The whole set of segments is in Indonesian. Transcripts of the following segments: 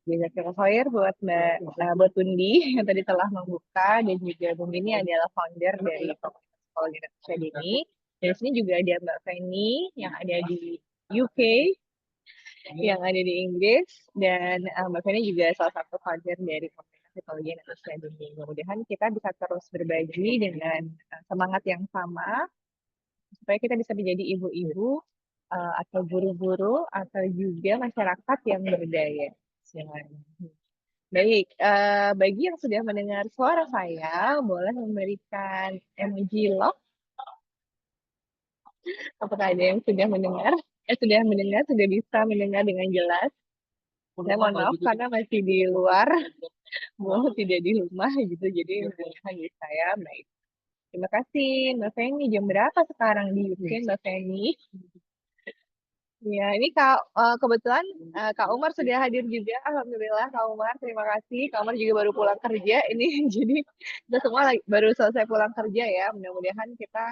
jazakallahu khair buat buat Undi yang tadi telah membuka, dan juga Bung ini adalah founder dari komunitas psikologi Indonesia ini. Dan di sini juga ada Mbak Feni yang ada di UK, yang ada di Inggris, dan Mbak Feni juga salah satu founder dari komunitas psikologi Indonesia ini. Mudah-mudahan kita bisa terus berbagi dengan semangat yang sama supaya kita bisa menjadi ibu-ibu atau guru-guru atau juga masyarakat yang berdaya. Baik, bagi yang sudah mendengar suara saya, boleh memberikan emoji love. Apakah ada yang sudah mendengar? Sudah bisa mendengar dengan jelas. Saya mohon maaf karena masih di luar, mau tidak di rumah gitu, jadi mendengarkan di saya. Baik, terima kasih Mbak Feni. Jam berapa sekarang di UK, Mbak Feni? Ya, ini kebetulan Kak Umar sudah hadir juga. Alhamdulillah Kak Umar, terima kasih. Kak Umar juga baru pulang kerja ini, jadi kita semua baru selesai pulang kerja ya. Mudah-mudahan kita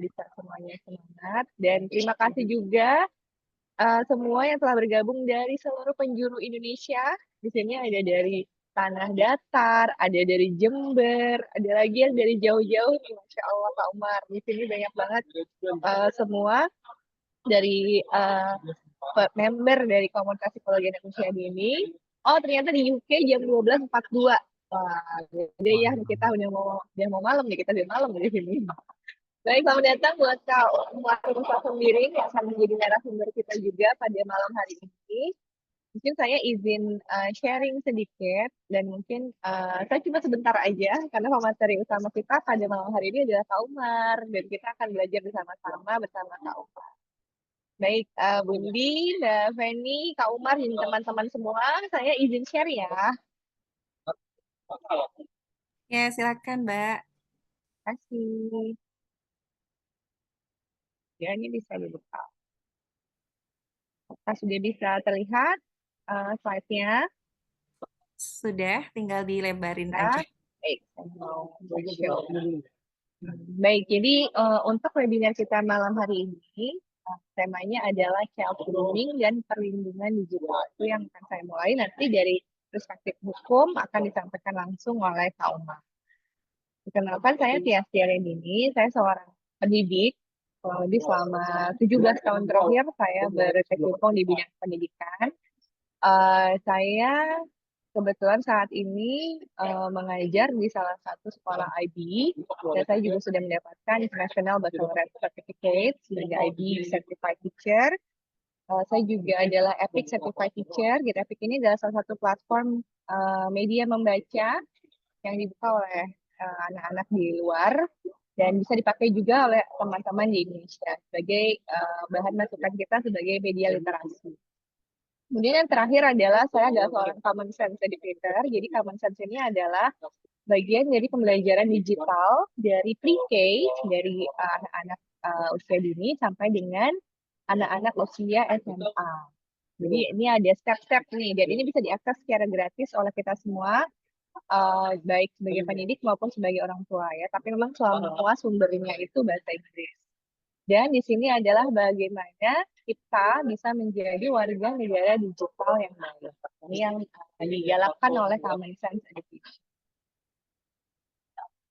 bisa semuanya semangat. Dan terima kasih juga semua yang telah bergabung dari seluruh penjuru Indonesia. Di sini ada dari Tanah Datar, ada dari Jember, ada lagi yang dari jauh-jauh nih, Masya Allah Kak Umar. Di sini banyak banget semua dari member dari komunitas psikologi Indonesia ini. Oh, ternyata di UK jam 12.42. Wah, jadi ya kita udah mau malam nih, kita udah malam di sini. Baik, selamat datang buat Kak Umar Musa Sembiring yang akan menjadi narasumber kita juga pada malam hari ini. Mungkin saya izin sharing sedikit, dan mungkin saya cuma sebentar aja karena pemateri utama kita pada malam hari ini adalah Kak Umar, dan kita akan belajar bersama-sama bersama Kak Umar. Baik, Bundi, Mbak Feni, Kak Umar, dan teman-teman semua, saya izin share ya. Ya, silakan, Mbak. Terima kasih. Ya, ini bisa dibuka. Apakah sudah bisa terlihat slide-nya? Sudah, tinggal dilebarin Ya. aja. Baik, saya mau show. Baik, jadi untuk webinar kita malam hari ini, temanya adalah child grooming dan perlindungan digital. Itu yang akan saya mulai, nanti dari perspektif hukum akan disampaikan langsung oleh Kak Umar. Perkenalkan, saya Tiastia Rendini, saya seorang pendidik. Di selama 17 tahun terakhir saya berkecimpung di bidang pendidikan. Saya kebetulan saat ini mengajar di salah satu sekolah IB, dan saya juga sudah mendapatkan International Baccalaureate Certificate sebagai IB Certified Teacher. Saya juga adalah EPIC Certified Teacher. Gitu, EPIC ini adalah salah satu platform media membaca yang dibuka oleh anak-anak di luar, dan bisa dipakai juga oleh teman-teman di Indonesia sebagai bahan masukan kita sebagai media literasi. Kemudian yang terakhir adalah saya adalah seorang common sense educator. Jadi common sense ini adalah bagian dari pembelajaran digital dari pre-K, dari anak-anak usia dini sampai dengan anak-anak usia SMA. Jadi ini ada step-step nih, dan ini bisa diakses secara gratis oleh kita semua, baik sebagai pendidik maupun sebagai orang tua ya. Tapi memang semua sumbernya itu bahasa Inggris. Dan di sini adalah bagaimana kita bisa menjadi warga negara digital yang baik. Ini yang digalakkan oleh Common Sense Education.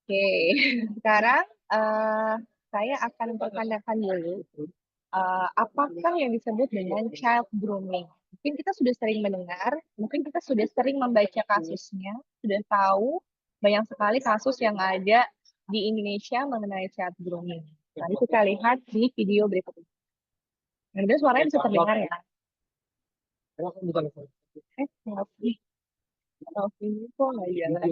Oke, sekarang saya akan pertanyakan dulu apakah yang disebut dengan child grooming. Mungkin kita sudah sering mendengar, mungkin kita sudah sering membaca kasusnya, sudah tahu banyak sekali kasus yang ada di Indonesia mengenai child grooming. Mari kita lihat di video berikut ini. Nah, suaranya bisa terdengar ya? Ini kok nggak jalan?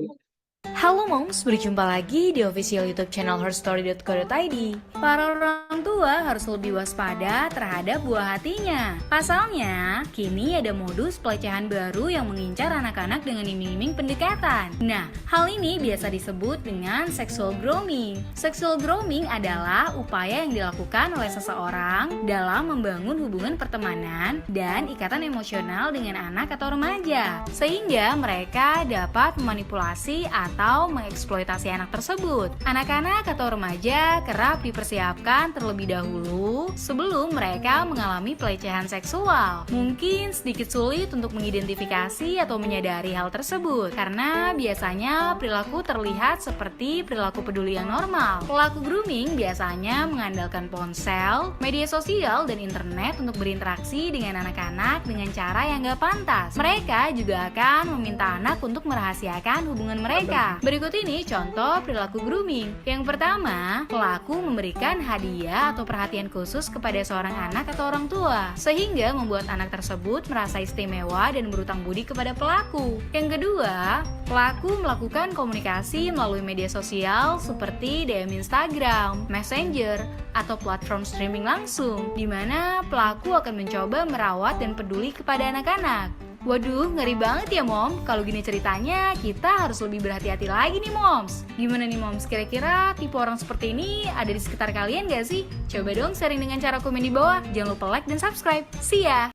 Halo Moms, berjumpa lagi di official YouTube channel herstory.co.id. Para orang tua harus lebih waspada terhadap buah hatinya. Pasalnya, kini ada modus pelecehan baru yang mengincar anak-anak dengan iming-iming pendekatan. Nah, hal ini biasa disebut dengan sexual grooming. Sexual grooming adalah upaya yang dilakukan oleh seseorang dalam membangun hubungan pertemanan dan ikatan emosional dengan anak atau remaja, sehingga mereka dapat memanipulasi atau atau mengeksploitasi anak tersebut. Anak-anak atau remaja kerap dipersiapkan terlebih dahulu sebelum mereka mengalami pelecehan seksual. Mungkin sedikit sulit untuk mengidentifikasi atau menyadari hal tersebut karena biasanya perilaku terlihat seperti perilaku peduli yang normal. Pelaku grooming biasanya mengandalkan ponsel, media sosial, dan internet untuk berinteraksi dengan anak-anak dengan cara yang gak pantas. Mereka juga akan meminta anak untuk merahasiakan hubungan mereka. Berikut ini contoh perilaku grooming. Yang pertama, pelaku memberikan hadiah atau perhatian khusus kepada seorang anak atau orang tua, sehingga membuat anak tersebut merasa istimewa dan berutang budi kepada pelaku. Yang kedua, pelaku melakukan komunikasi melalui media sosial seperti DM Instagram, Messenger, atau platform streaming langsung, di mana pelaku akan mencoba merawat dan peduli kepada anak-anak. Waduh, ngeri banget ya Mom. Kalau gini ceritanya, kita harus lebih berhati-hati lagi nih Moms. Gimana nih Moms, kira-kira tipe orang seperti ini ada di sekitar kalian gak sih? Coba dong sharing dengan cara komen di bawah. Jangan lupa like dan subscribe. See ya!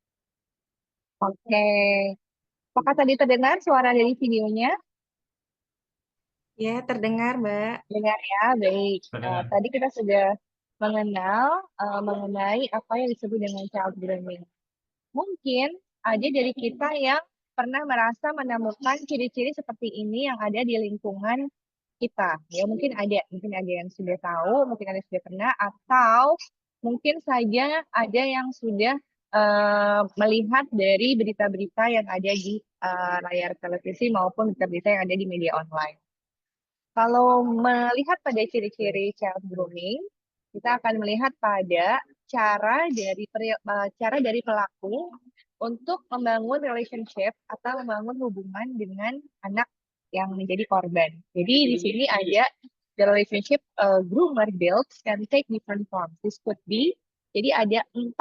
Oke. Apakah tadi terdengar suara dari videonya? Ya, terdengar, Mbak. Dengar ya, baik. Tadi kita sudah mengenal mengenai apa yang disebut dengan child grooming. Mungkin ada dari kita yang pernah merasa menemukan ciri-ciri seperti ini yang ada di lingkungan kita. Ya, mungkin ada yang sudah tahu, mungkin ada yang sudah pernah, atau mungkin saja ada yang sudah melihat dari berita-berita yang ada di layar televisi maupun berita-berita yang ada di media online. Kalau melihat pada ciri-ciri child grooming, kita akan melihat pada cara dari pelaku untuk membangun relationship atau membangun hubungan dengan anak yang menjadi korban. Jadi di sini ada the relationship groomer builds can take different forms. This could be, jadi ada 4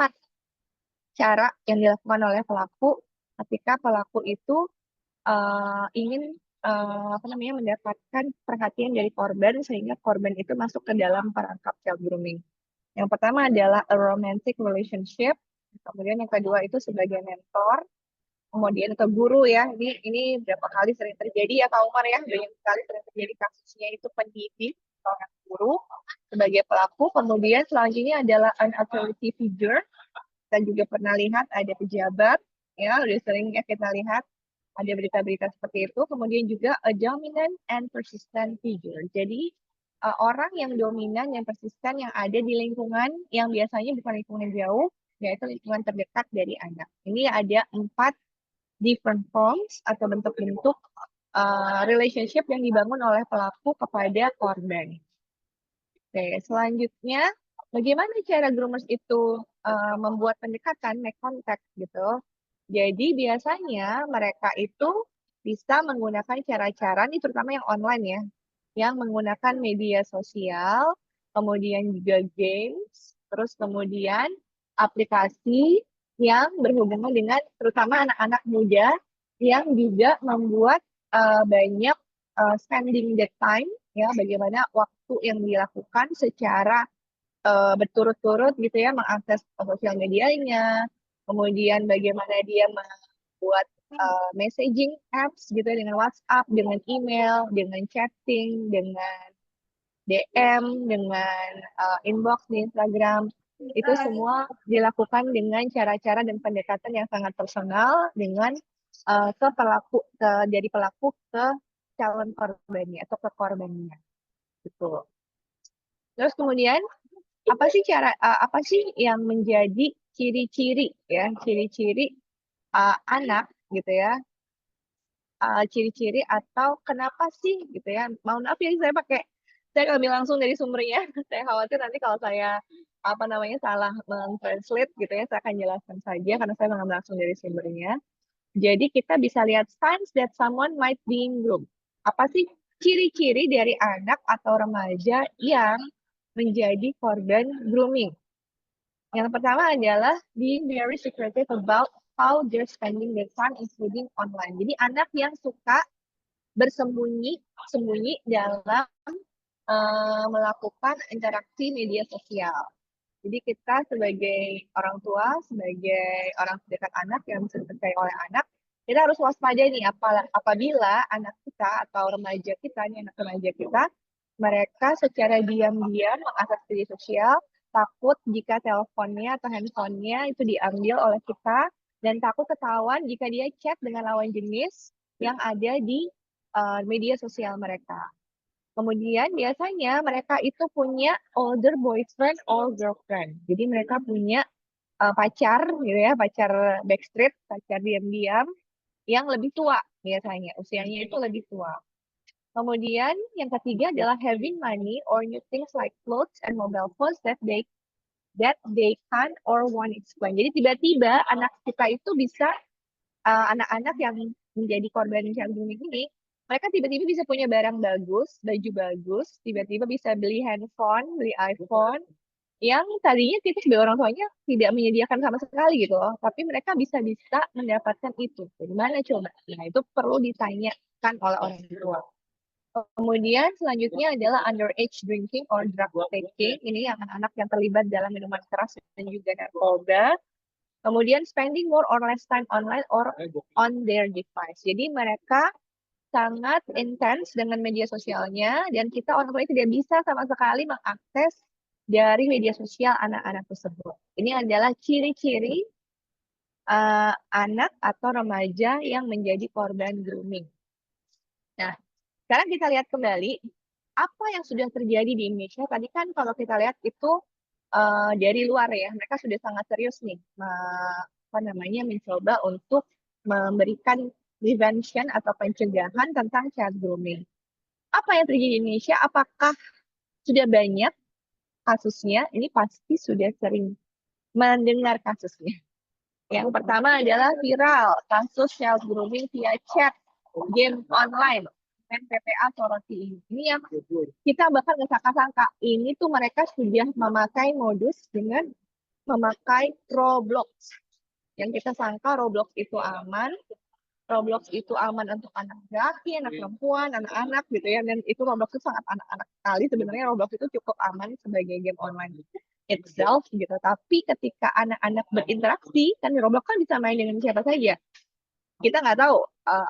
cara yang dilakukan oleh pelaku ketika pelaku itu ingin mendapatkan perhatian dari korban sehingga korban itu masuk ke dalam perangkap child grooming. Yang pertama adalah a romantic relationship, kemudian yang kedua itu sebagai mentor, kemudian ke guru ya. Ini berapa kali sering terjadi ya Kak Umar ya, banyak sekali sering terjadi kasusnya itu pendidik seorang guru sebagai pelaku. Kemudian selanjutnya adalah an authority figure. Kita juga pernah lihat ada pejabat ya, udah sering ya kita lihat ada berita-berita seperti itu. Kemudian juga a dominant and persistent figure. Jadi orang yang dominan, yang persisten, yang ada di lingkungan yang biasanya bukan lingkungan jauh, yaitu lingkungan terdekat dari anak. Ini ada 4 different forms atau bentuk-bentuk relationship yang dibangun oleh pelaku kepada korban. Oke, selanjutnya bagaimana cara groomers itu membuat pendekatan, make contact gitu. Jadi biasanya mereka itu bisa menggunakan cara-cara, ini terutama yang online ya, yang menggunakan media sosial, kemudian juga games, terus kemudian aplikasi yang berhubungan dengan terutama anak-anak muda yang juga membuat banyak spending the time, ya, bagaimana waktu yang dilakukan secara berturut-turut gitu ya, mengakses sosial medianya, kemudian bagaimana dia membuat messaging apps gitu ya, dengan WhatsApp, dengan email, dengan chatting, dengan DM, dengan inbox di Instagram. Itu semua dilakukan dengan cara-cara dan pendekatan yang sangat personal dengan dari pelaku ke calon korbannya atau ke korbannya gitu. Terus kemudian apa sih yang menjadi ciri-ciri ya, ciri-ciri anak gitu ya, ciri-ciri atau kenapa sih gitu ya, mohon maaf ya saya ambil langsung dari sumbernya. Saya khawatir nanti kalau saya salah mentranslate gitu ya, saya akan jelaskan saja karena saya mengambil langsung dari sumbernya. Jadi kita bisa lihat signs that someone might be in groomed. Apa sih ciri-ciri dari anak atau remaja yang menjadi korban grooming? Yang pertama adalah being very secretive about how they're spending their time, including online. Jadi anak yang suka bersembunyi dalam melakukan interaksi media sosial. Jadi kita sebagai orang tua, sebagai orang terdekat anak yang bisa dipercaya oleh anak, Kita harus waspada nih apabila anak kita atau remaja kita nih, anak remaja kita, mereka secara diam-diam mengakses media sosial, takut jika teleponnya atau handphonenya itu diambil oleh kita, dan takut ketahuan jika dia chat dengan lawan jenis yang ada di media sosial mereka. Kemudian biasanya mereka itu punya older boyfriend or girlfriend. Jadi mereka punya pacar gitu ya, pacar backstreet, pacar diam-diam yang lebih tua biasanya, usianya itu lebih tua. Kemudian yang ketiga adalah having money or new things like clothes and mobile phones that they can or want explain. Jadi tiba-tiba anak kita itu bisa anak-anak yang menjadi korban child grooming ini, mereka tiba-tiba bisa punya barang bagus, baju bagus, tiba-tiba bisa beli handphone, beli iPhone, yang tadinya kita sebagai orang tuanya tidak menyediakan sama sekali gitu loh, tapi mereka bisa-bisa mendapatkan itu. Gimana coba? Nah, itu perlu ditanyakan oleh orang tua. Kemudian selanjutnya adalah underage drinking or drug taking. Ini yang anak-anak yang terlibat dalam minuman keras dan juga narkoba. Kemudian spending more or less time online or on their device. Jadi mereka sangat intens dengan media sosialnya dan kita orang tua tidak bisa sama sekali mengakses dari media sosial anak-anak tersebut. Ini adalah ciri-ciri anak atau remaja yang menjadi korban grooming. Nah, sekarang kita lihat kembali apa yang sudah terjadi di Indonesia. Tadi kan kalau kita lihat itu dari luar ya, mereka sudah sangat serius nih, mencoba untuk memberikan prevention atau pencegahan tentang child grooming. Apa yang terjadi di Indonesia? Apakah sudah banyak kasusnya? Ini pasti sudah sering mendengar kasusnya. Yang pertama adalah viral kasus child grooming via chat, game online, dan PPA Soroti ini. Ini yang kita bahkan nggak sangka-sangka. Ini tuh mereka sudah memakai modus dengan memakai Roblox. Yang kita sangka Roblox itu aman. Roblox itu aman untuk anak laki, anak perempuan, anak-anak gitu ya. Dan itu Roblox itu sangat anak-anak sekali. Sebenarnya Roblox itu cukup aman sebagai game online itself gitu. Tapi ketika anak-anak berinteraksi, kan Roblox kan bisa main dengan siapa saja. Kita nggak tahu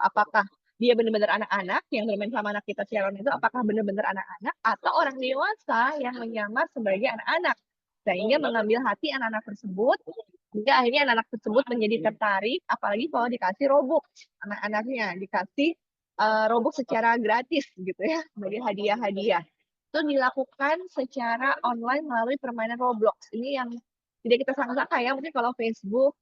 apakah dia benar-benar anak-anak yang bermain sama anak kita siaran itu, apakah benar-benar anak-anak atau orang dewasa yang menyamar sebagai anak-anak. Sehingga mengambil hati anak-anak tersebut, hingga akhirnya anak-anak tersebut menjadi tertarik, apalagi kalau dikasih Robux, anak-anaknya dikasih Robux secara gratis gitu ya, sebagai hadiah-hadiah. Itu dilakukan secara online melalui permainan Roblox. Ini yang tidak kita sangka ya, mungkin kalau Facebook,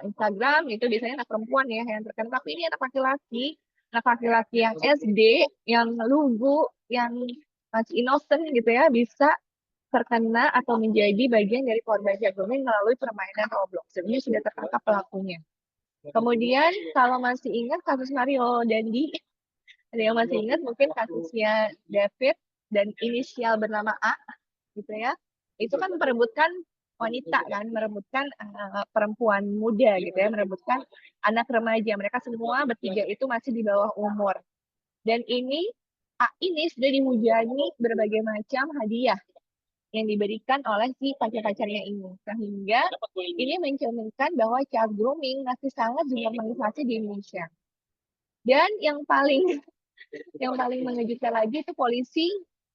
Instagram itu biasanya anak perempuan ya yang terkena, tapi ini anak laki-laki yang SD, yang lugu, yang masih innocent gitu ya, bisa terkena atau menjadi bagian dari korban child grooming melalui permainan Roblox. Ini sudah tertangkap pelakunya. Kemudian kalau masih ingat kasus Mario Dandi, ada yang masih ingat mungkin kasusnya David dan inisial bernama A gitu ya. Itu kan merebutkan wanita kan, merebutkan perempuan muda gitu ya, merebutkan anak remaja. Mereka semua bertiga itu masih di bawah umur. Dan ini sudah dihujani berbagai macam hadiah yang diberikan oleh si pacar-pacarnya ini. Sehingga ini mencerminkan bahwa child grooming masih sangat dinormalisasi di Indonesia. Dan yang paling mengejutkan lagi itu polisi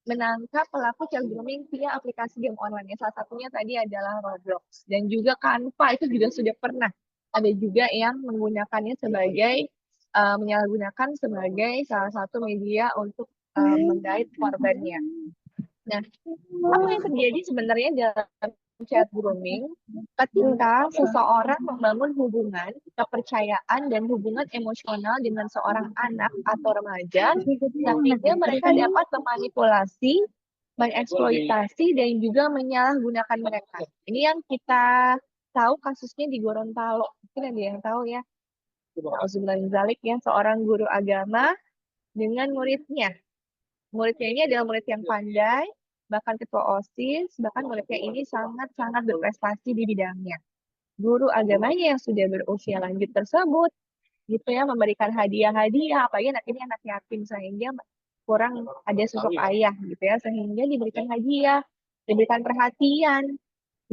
menangkap pelaku child grooming via aplikasi game online. Salah satunya tadi adalah Roblox. Dan juga Canva itu juga sudah pernah. Ada juga yang menggunakannya sebagai, menyalahgunakan sebagai salah satu media untuk menggait korbannya. Nah, apa yang terjadi sebenarnya dalam child grooming ketika seseorang membangun hubungan, kepercayaan, dan hubungan emosional dengan seorang anak atau remaja, sehingga mereka dapat memanipulasi, mengeksploitasi, dan juga menyalahgunakan mereka. Ini yang kita tahu kasusnya di Gorontalo. Mungkin ada yang tahu ya. Auzubillahiminzalik ya, seorang guru agama dengan muridnya. Muridnya ini adalah murid yang pandai, bahkan ketua OSIS, bahkan muridnya ini sangat-sangat berprestasi di bidangnya. Guru agamanya yang sudah berusia lanjut tersebut, gitu ya, memberikan hadiah-hadiah, apalagi anak ini anak yatim, sehingga kurang ada sosok ayah, gitu ya, sehingga diberikan hadiah, diberikan perhatian,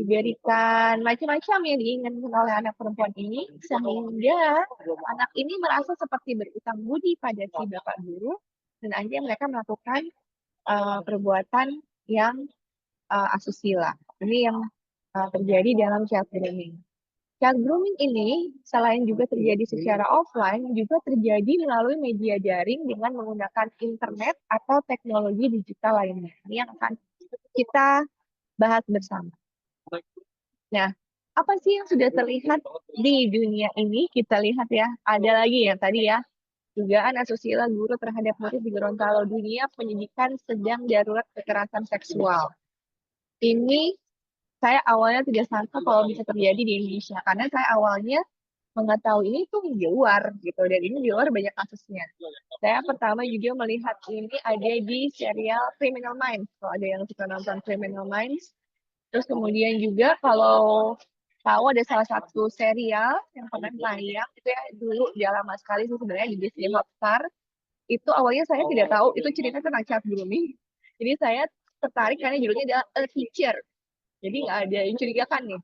diberikan macam-macam yang diinginkan oleh anak perempuan ini, sehingga anak ini merasa seperti berutang budi pada si bapak guru, dan akhirnya mereka melakukan perbuatan yang asusila. Ini yang terjadi dalam child grooming. Child grooming ini selain juga terjadi secara offline, juga terjadi melalui media daring dengan menggunakan internet atau teknologi digital lainnya. Ini yang akan kita bahas bersama. Nah, apa sih yang sudah terlihat di dunia ini? Kita lihat ya, ada lagi yang tadi ya, dugaan asusila guru terhadap murid di Gorontalo, dunia pendidikan sedang darurat kekerasan seksual. Ini saya awalnya tidak sangka kalau bisa terjadi di Indonesia, karena saya awalnya mengetahui ini tuh di luar gitu, dan ini di luar banyak kasusnya. Saya pertama juga melihat ini ada di serial Criminal Minds, kalau ada yang suka nonton Criminal Minds. Terus kemudian juga kalau tahu ada salah satu serial yang pernah tayang itu ya dulu udah lama sekali sih sebenarnya di Disney Hotstar. Itu awalnya saya tidak tahu itu cerita tentang child grooming. Jadi saya tertarik karena judulnya adalah A Teacher. Jadi nggak ada yang curigakan nih.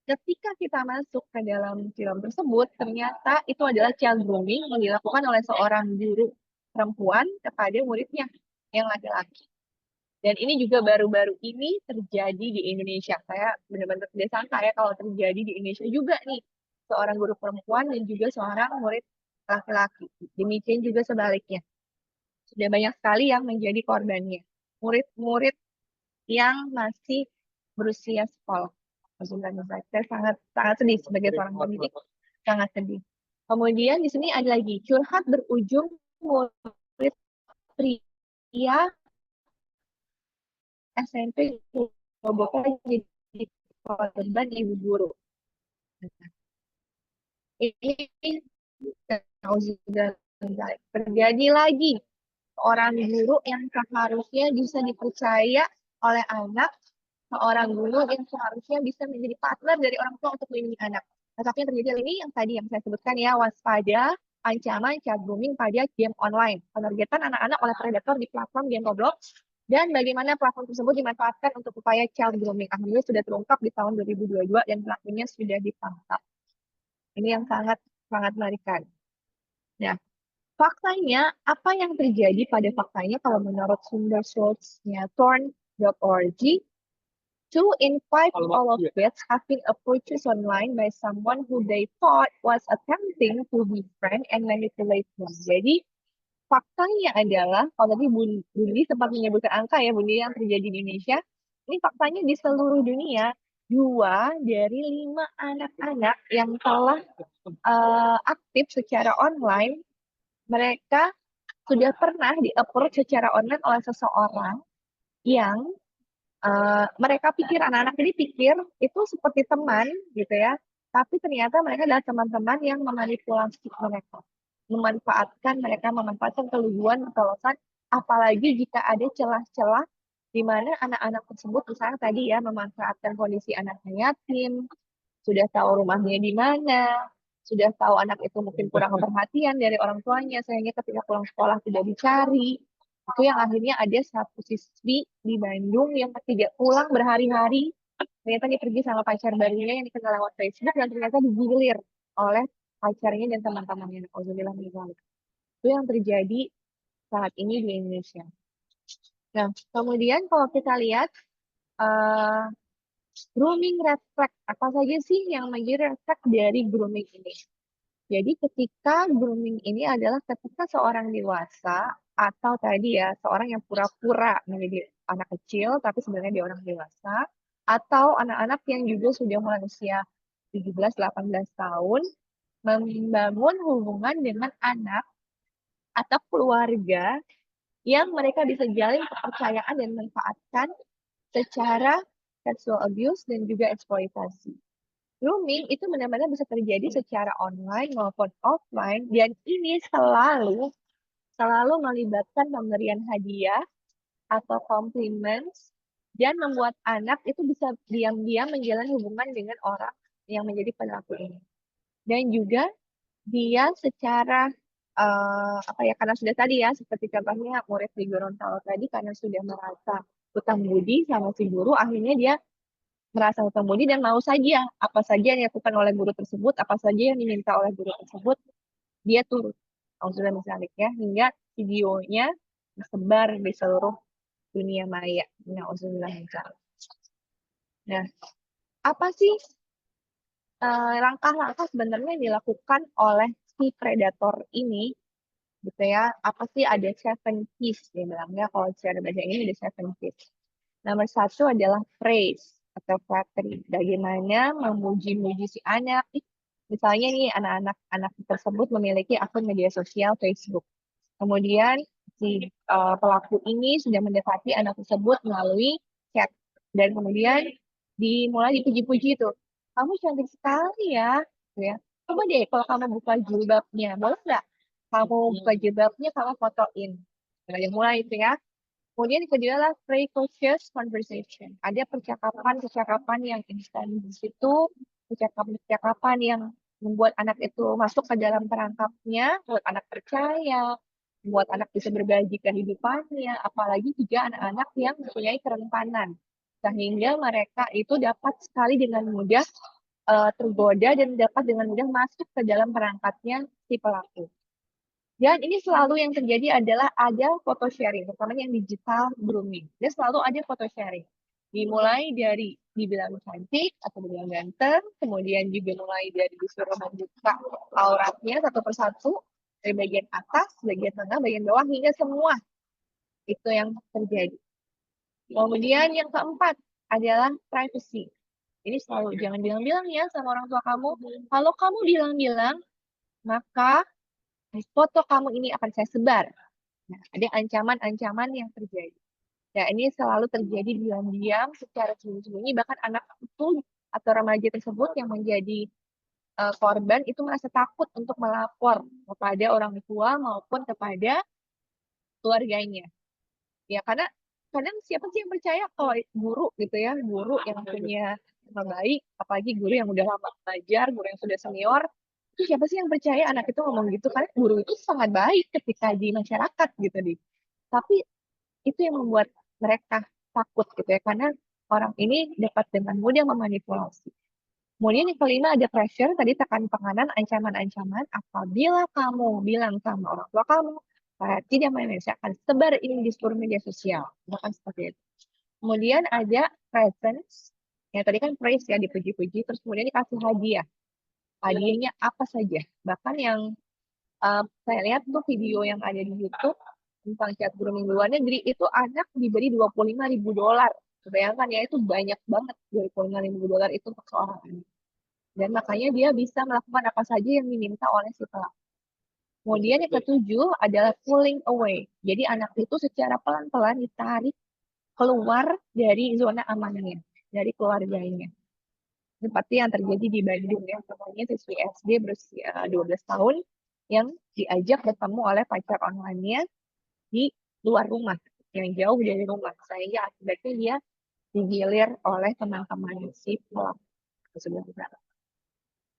Ketika kita masuk ke dalam film tersebut, ternyata itu adalah child grooming yang dilakukan oleh seorang guru perempuan kepada muridnya yang laki-laki. Dan ini juga baru-baru ini terjadi di Indonesia. Saya benar-benar tidak sangka ya kalau terjadi di Indonesia juga nih. Seorang guru perempuan dan juga seorang murid laki-laki. Demikian juga sebaliknya. Sudah banyak sekali yang menjadi korbannya. Murid-murid yang masih berusia sekolah. Saya sangat sangat sedih sebagai seorang pendidik, sangat sedih. Kemudian di sini ada lagi curhat berujung murid pria SMP bobokan jadi korban ibu guru. Ini terjadi lagi seorang guru yang seharusnya bisa dipercaya oleh anak, seorang guru yang seharusnya bisa menjadi partner dari orang tua untuk melindungi anak. Nah, tapi yang terjadi ini yang tadi yang saya sebutkan ya, waspada ancaman child grooming pada game online, penergetan anak-anak oleh predator di platform game Roblox, dan bagaimana platform tersebut dimanfaatkan untuk upaya child grooming. Alhamdulillah sudah terungkap di tahun 2022 dan pelakunya sudah ditangkap. Ini yang sangat sangat mengerikan. Nah, faktanya, apa yang terjadi pada faktanya kalau menurut sumber source-nya thorn.org, 2 in 5 all of kids have been approached online by someone who they thought was attempting to befriend and manipulate them. Jadi, faktanya adalah, kalau tadi Bundi sempat menyebutkan angka ya, Bundi yang terjadi di Indonesia, ini faktanya di seluruh dunia, 2 dari 5 anak-anak yang telah aktif secara online, mereka sudah pernah di-approach secara online oleh seseorang yang mereka pikir, anak-anak ini pikir itu seperti teman gitu ya, tapi ternyata mereka adalah teman-teman yang memanipulasi mereka, memanfaatkan keluguan, ketolosan, apalagi jika ada celah-celah di mana anak-anak tersebut misalnya tadi ya memanfaatkan kondisi anaknya yatim, sudah tahu rumahnya di mana, sudah tahu anak itu mungkin kurang perhatian dari orang tuanya, sehingga ketika pulang sekolah tidak dicari. Itu yang akhirnya ada satu siswi di Bandung yang tidak pulang berhari-hari, ternyata dia pergi sama pacar barunya yang dikenal lewat Facebook, dan ternyata digilir oleh pacarnya dan teman-temannya. Alhamdulillah meninggal. Itu yang terjadi saat ini di Indonesia. Nah, kemudian kalau kita lihat grooming red flag, apa saja sih yang menjadi red flag dari grooming ini? Jadi ketika grooming ini adalah ketika seorang dewasa atau tadi ya seorang yang pura-pura menjadi anak kecil tapi sebenarnya dia orang dewasa, atau anak-anak yang juga sudah mulai usia 17-18 tahun membangun hubungan dengan anak atau keluarga yang mereka bisa jalin kepercayaan dan manfaatkan secara sexual abuse dan juga eksploitasi. Grooming itu benar-benar bisa terjadi secara online maupun offline, dan ini selalu melibatkan pemberian hadiah atau compliments, dan membuat anak itu bisa diam-diam menjalin hubungan dengan orang yang menjadi pelaku ini. Dan juga dia secara karena sudah tadi ya, seperti contohnya murid di Gorontalo tadi, karena sudah merasa hutang budi sama si guru, akhirnya dia merasa termudi dan mau saja apa saja yang dilakukan oleh guru tersebut, apa saja yang diminta oleh guru tersebut, dia turut. Auzubillah min dzalik ya, hingga videonya tersebar di seluruh dunia maya. Auzubillah min dzalik. Nah, apa sih langkah-langkah sebenarnya yang dilakukan oleh si predator ini gitu ya? Apa sih, ada seven keys dia bilangnya, kalau secara bahasa ini ada seven keys. Nomor satu adalah praise atau flattery. Bagaimana memuji-muji si anak. Misalnya nih anak-anak tersebut memiliki akun media sosial Facebook. Kemudian si pelaku ini sudah mendekati anak tersebut melalui chat. Dan kemudian dimulai dipuji-puji itu. Kamu cantik sekali ya. Gitu ya. Coba deh kalau kamu buka jilbabnya. Boleh nggak? Kamu buka jilbabnya, kamu fotoin. Nah, yang mulai itu ya. Kemudian yang kedua adalah precocious conversation. Ada percakapan-percakapan yang instan di situ, percakapan-percakapan yang membuat anak itu masuk ke dalam perangkapnya, membuat anak percaya, membuat anak bisa berbagi kehidupannya, apalagi juga anak-anak yang mempunyai kerentanan. Sehingga mereka itu dapat sekali dengan mudah tergoda dan dapat dengan mudah masuk ke dalam perangkatnya si pelaku. Dan ini selalu yang terjadi adalah ada foto sharing, terutama yang digital grooming. Dan selalu ada foto sharing. Dimulai dari dibilang cantik atau dibilang ganteng, kemudian juga mulai dari disuruh membuka auratnya satu persatu, dari bagian atas, bagian tengah, bagian bawah, hingga semua itu yang terjadi. Kemudian yang keempat adalah privacy. Ini selalu jangan bilang-bilang ya sama orang tua kamu. Kalau kamu bilang-bilang, maka foto kamu ini akan saya sebar. Nah, ada ancaman-ancaman yang terjadi. Nah, ini selalu terjadi diam-diam secara sembunyi-sembunyi. Bahkan anak itu atau remaja tersebut yang menjadi korban itu merasa takut untuk melapor kepada orang tua maupun kepada keluarganya. Ya, karena kadang siapa sih yang percaya kalau guru gitu ya, guru yang punya nama baik, apalagi guru yang udah lama belajar, guru yang sudah senior, itu siapa sih yang percaya anak itu ngomong gitu? Karena guru itu sangat baik ketika di masyarakat gitu di. Tapi itu yang membuat mereka takut gitu ya, karena orang ini dapat dengan mudah memanipulasi. Kemudian yang kelima ada pressure, tadi tekan tekanan, ancaman-ancaman. Apabila kamu bilang sama orang tua kamu, saya tidak main, saya akan sebar ini di seluruh media sosial. Bahkan seperti itu. Kemudian ada presence, yang tadi kan praise ya, dipuji-puji, terus kemudian dikasih hadiah. Hadiahnya apa saja. Bahkan yang saya lihat tuh video yang ada di YouTube tentang chat grooming luar negeri, itu anak diberi $25.000. Bayangkan ya, itu banyak banget $25.000 itu untuk seorang anak. Dan makanya dia bisa melakukan apa saja yang diminta oleh si pelaku. Kemudian yang ketujuh adalah pulling away. Jadi anak itu secara pelan-pelan ditarik keluar dari zona amannya, dari keluarganya. Seperti yang terjadi di Bandung ya, contohnya siswi SD berusia 12 tahun yang diajak bertemu oleh pacar online-nya di luar rumah, yang jauh dari rumah. Sehingga akibatnya dia digilir oleh teman-teman si pelaku tersebut.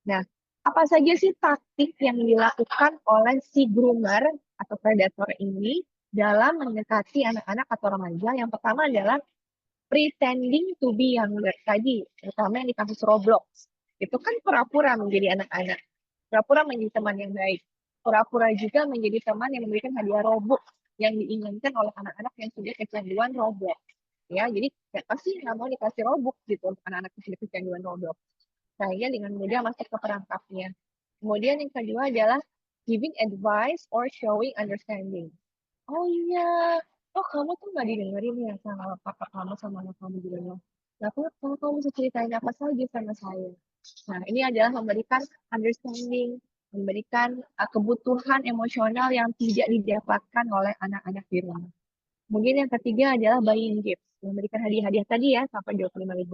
Nah, apa saja sih taktik yang dilakukan oleh si groomer atau predator ini dalam mendekati anak-anak atau remaja? Yang pertama adalah pretending to be younger. Tadi, terutama yang di kasus Roblox. Itu kan pura-pura menjadi anak-anak. Pura-pura menjadi teman yang baik. Pura-pura juga menjadi teman yang memberikan hadiah Robux yang diinginkan oleh anak-anak yang sudah kecanduan Roblox. Ya, jadi pasti nggak mau dikasih Robux gitu untuk anak-anak yang sudah kecanduan Roblox. Sehingga dengan mudah masuk ke perangkapnya. Kemudian yang kedua adalah giving advice or showing understanding. Oh iya, oh kamu tuh nggak didengerin ya sama kakak kamu sama anak kamu di rumah. Tapi kalau kamu bisa ceritain apa saja sama saya. Nah, ini adalah memberikan understanding, memberikan kebutuhan emosional yang tidak didapatkan oleh anak-anak di rumah. Kemudian yang ketiga adalah buying gifts, memberikan hadiah-hadiah tadi ya, sampai $25.000,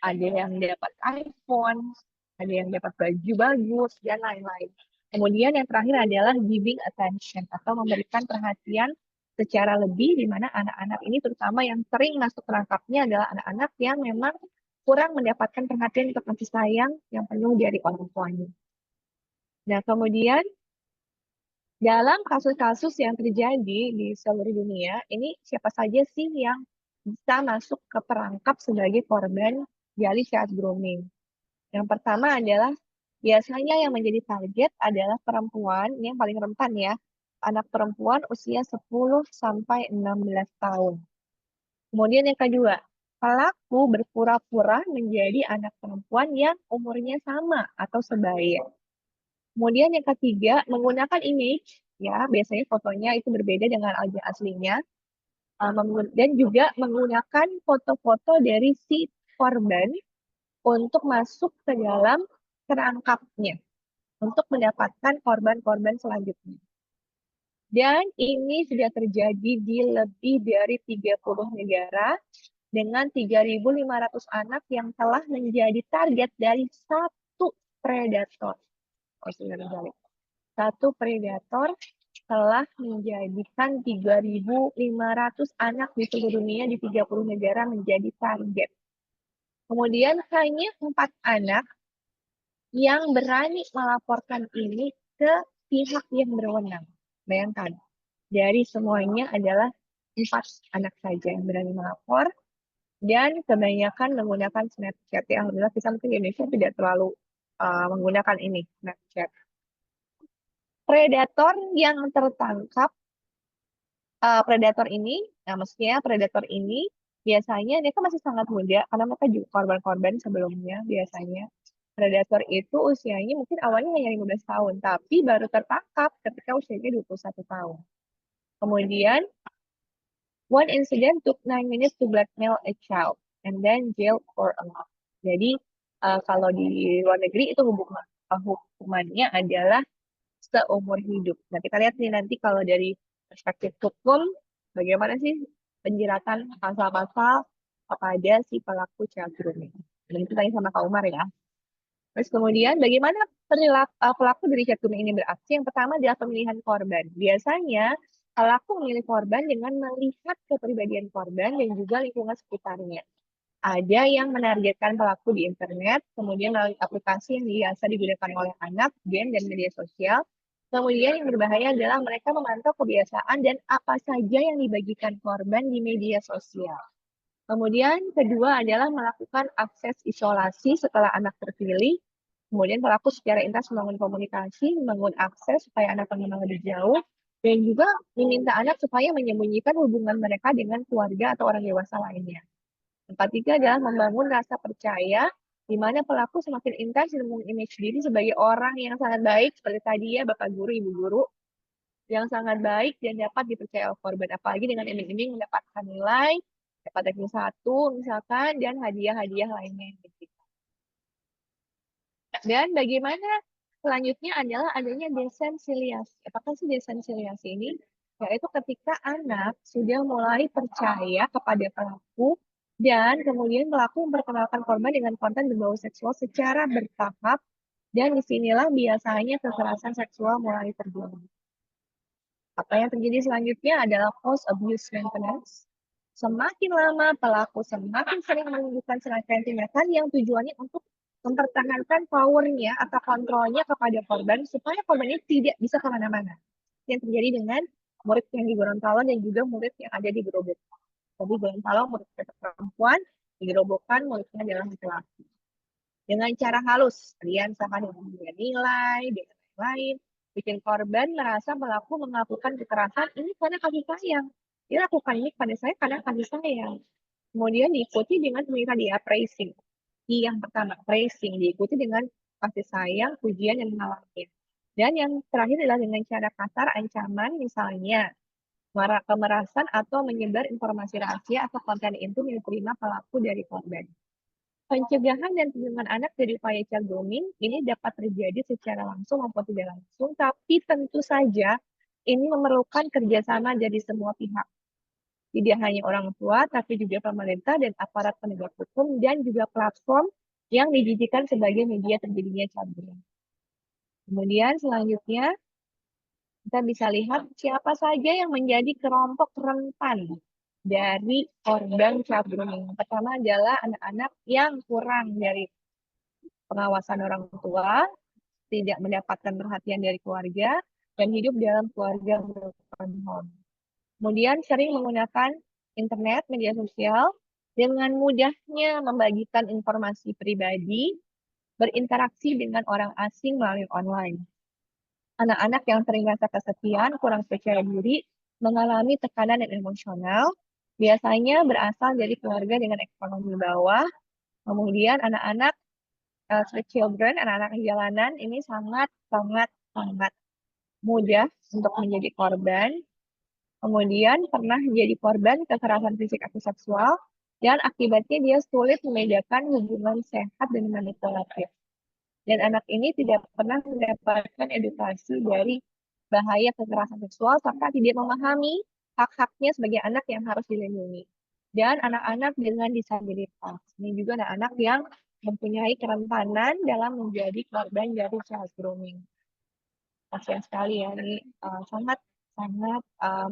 ada yang dapat iPhone, ada yang dapat baju bagus, dan lain-lain. Kemudian yang terakhir adalah giving attention, atau memberikan perhatian secara lebih, di mana anak-anak ini terutama yang sering masuk perangkapnya adalah anak-anak yang memang kurang mendapatkan perhatian atau kasih sayang yang penuh dari orang tuanya. Nah, kemudian dalam kasus-kasus yang terjadi di seluruh dunia, ini siapa saja sih yang bisa masuk ke perangkap sebagai korban jali child grooming. Yang pertama adalah biasanya yang menjadi target adalah perempuan, ini yang paling rentan ya, anak perempuan usia 10 sampai 16 tahun. Kemudian yang kedua, pelaku berpura-pura menjadi anak perempuan yang umurnya sama atau sebaya. Kemudian yang ketiga, menggunakan image, ya biasanya fotonya itu berbeda dengan aslinya, dan juga menggunakan foto-foto dari si korban untuk masuk ke dalam perangkapnya, untuk mendapatkan korban-korban selanjutnya. Dan ini sudah terjadi di lebih dari 30 negara dengan 3.500 anak yang telah menjadi target dari satu predator. Oh, satu predator telah menjadikan 3.500 anak di seluruh dunia di 30 negara menjadi target. Kemudian hanya 4 anak yang berani melaporkan ini ke pihak yang berwenang. Bayangkan, dari semuanya adalah 4 anak saja yang berani melapor, dan kebanyakan menggunakan Snapchat. Ya, alhamdulillah kita mungkin di Indonesia tidak terlalu menggunakan ini, Snapchat. Predator yang tertangkap, predator ini, nah maksudnya predator ini biasanya mereka masih sangat muda, karena mereka juga korban-korban sebelumnya biasanya. Predator itu usianya mungkin awalnya hanya 15 tahun, tapi baru tertangkap ketika usianya 21 tahun. Kemudian, one incident took 9 minutes to blackmail a child and then jail for a month. Jadi, kalau di luar negeri itu hukumannya adalah seumur hidup. Nah, kita lihat nih nanti kalau dari perspektif hukum, bagaimana sih penjeratan pasal-pasal kepada si pelaku child grooming. Dan itu tanya sama Kak Umar ya. Terus kemudian bagaimana pelaku dari child grooming ini beraksi? Yang pertama adalah pemilihan korban. Biasanya pelaku memilih korban dengan melihat kepribadian korban dan juga lingkungan sekitarnya. Ada yang menargetkan pelaku di internet, kemudian melalui aplikasi yang biasa digunakan oleh anak, game, dan media sosial. Kemudian yang berbahaya adalah mereka memantau kebiasaan dan apa saja yang dibagikan korban di media sosial. Kemudian kedua adalah melakukan akses isolasi setelah anak terpilih. Kemudian pelaku secara intens membangun komunikasi, membangun akses supaya anak mengenal lebih jauh, dan juga meminta anak supaya menyembunyikan hubungan mereka dengan keluarga atau orang dewasa lainnya. Yang ketiga adalah membangun rasa percaya, di mana pelaku semakin intens membangun image diri sebagai orang yang sangat baik, seperti tadi ya Bapak Guru, Ibu Guru, yang sangat baik dan dapat dipercaya oleh korban. Apalagi dengan iming-iming mendapatkan nilai, dapat ranking 1 misalkan, dan hadiah-hadiah lainnya yang diberikan. Dan bagaimana selanjutnya adalah adanya desensitalisasi. Apakah sih desensitalisasi ini? Yaitu ketika anak sudah mulai percaya kepada pelaku dan kemudian pelaku memperkenalkan korban dengan konten berbau seksual secara bertahap, dan disinilah biasanya kekerasan seksual mulai terjadi. Apa yang terjadi selanjutnya adalah post-abuse maintenance. Semakin lama pelaku semakin sering menunjukkan serangkaian tindakan yang tujuannya untuk mempertahankan powernya atau kontrolnya kepada korban supaya korban ini tidak bisa kemana-mana. Yang terjadi dengan murid yang di Gorontalo dan juga murid yang ada di Gerobok. Jadi Gorontalo murid perempuan, di Gerobokan muridnya adalah laki-laki. Dengan cara halus, kalian sama dengan nilai, dengan lain-lain, bikin korban merasa pelaku melakukan kekerasan ini karena kasih sayang. Dia lakukan ini pada saya karena kasih sayang. Kemudian diikuti dengan tadi praising. Yang pertama, praising, diikuti dengan kasih sayang, pujian, dan mengalami. Dan yang terakhir adalah dengan cara kasar, ancaman, misalnya kemerasan atau menyebar informasi rahasia atau konten intim yang diterima pelaku dari korban. Pencegahan dan perlindungan anak dari upaya child grooming ini dapat terjadi secara langsung maupun tidak langsung, tapi tentu saja ini memerlukan kerjasama dari semua pihak. Tidak hanya orang tua, tapi juga pemerintah dan aparat penegak hukum, dan juga platform yang dijadikan sebagai media terjadinya child grooming. Kemudian selanjutnya, kita bisa lihat siapa saja yang menjadi kelompok rentan dari korban child grooming. Yang pertama adalah anak-anak yang kurang dari pengawasan orang tua, tidak mendapatkan perhatian dari keluarga, dan hidup dalam keluarga broken home. Kemudian sering menggunakan internet, media sosial, dengan mudahnya membagikan informasi pribadi, berinteraksi dengan orang asing melalui online. Anak-anak yang sering merasa kesepian, kurang percaya diri, mengalami tekanan dan emosional, biasanya berasal dari keluarga dengan ekonomi bawah. Kemudian anak-anak street children, anak-anak jalanan ini sangat mudah untuk menjadi korban. Kemudian pernah menjadi korban kekerasan fisik atau seksual, dan akibatnya dia sulit membedakan hubungan sehat dan manipulatif. Dan anak ini tidak pernah mendapatkan edukasi dari bahaya kekerasan seksual serta tidak memahami hak-haknya sebagai anak yang harus dilindungi. Dan anak-anak dengan disabilitas. Ini juga anak-anak yang mempunyai kerentanan dalam menjadi korban dari child grooming. Kasihan sekali ya, ini sangat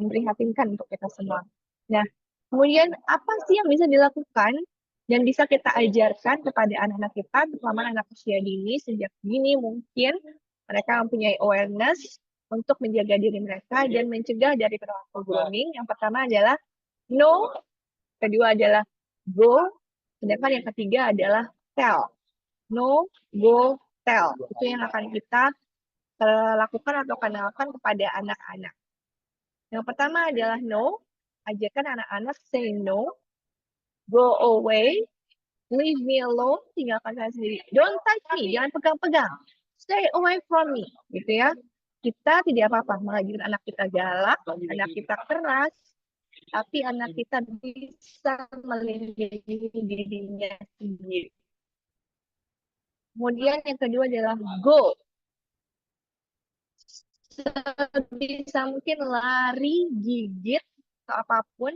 memprihatinkan untuk kita semua. Nah, kemudian apa sih yang bisa dilakukan dan bisa kita ajarkan kepada anak-anak kita, terutama anak usia dini, sejak dini mungkin mereka mempunyai awareness untuk menjaga diri mereka dan mencegah dari perilaku grooming. Yang pertama adalah no, kedua adalah go, sedangkan yang ketiga adalah tell. No, go, tell. Itu yang akan kita lakukan atau kenalkan kepada anak-anak. Yang pertama adalah no, ajarkan anak-anak say no, go away, leave me alone, tinggalkan saya sendiri. Don't touch me, jangan pegang-pegang. Stay away from me, gitu ya. Kita tidak apa-apa mengajarkan anak kita galak, anak kita keras, tapi anak kita bisa melindungi dirinya sendiri. Kemudian yang kedua adalah go. Sebisa mungkin lari, gigit, atau apapun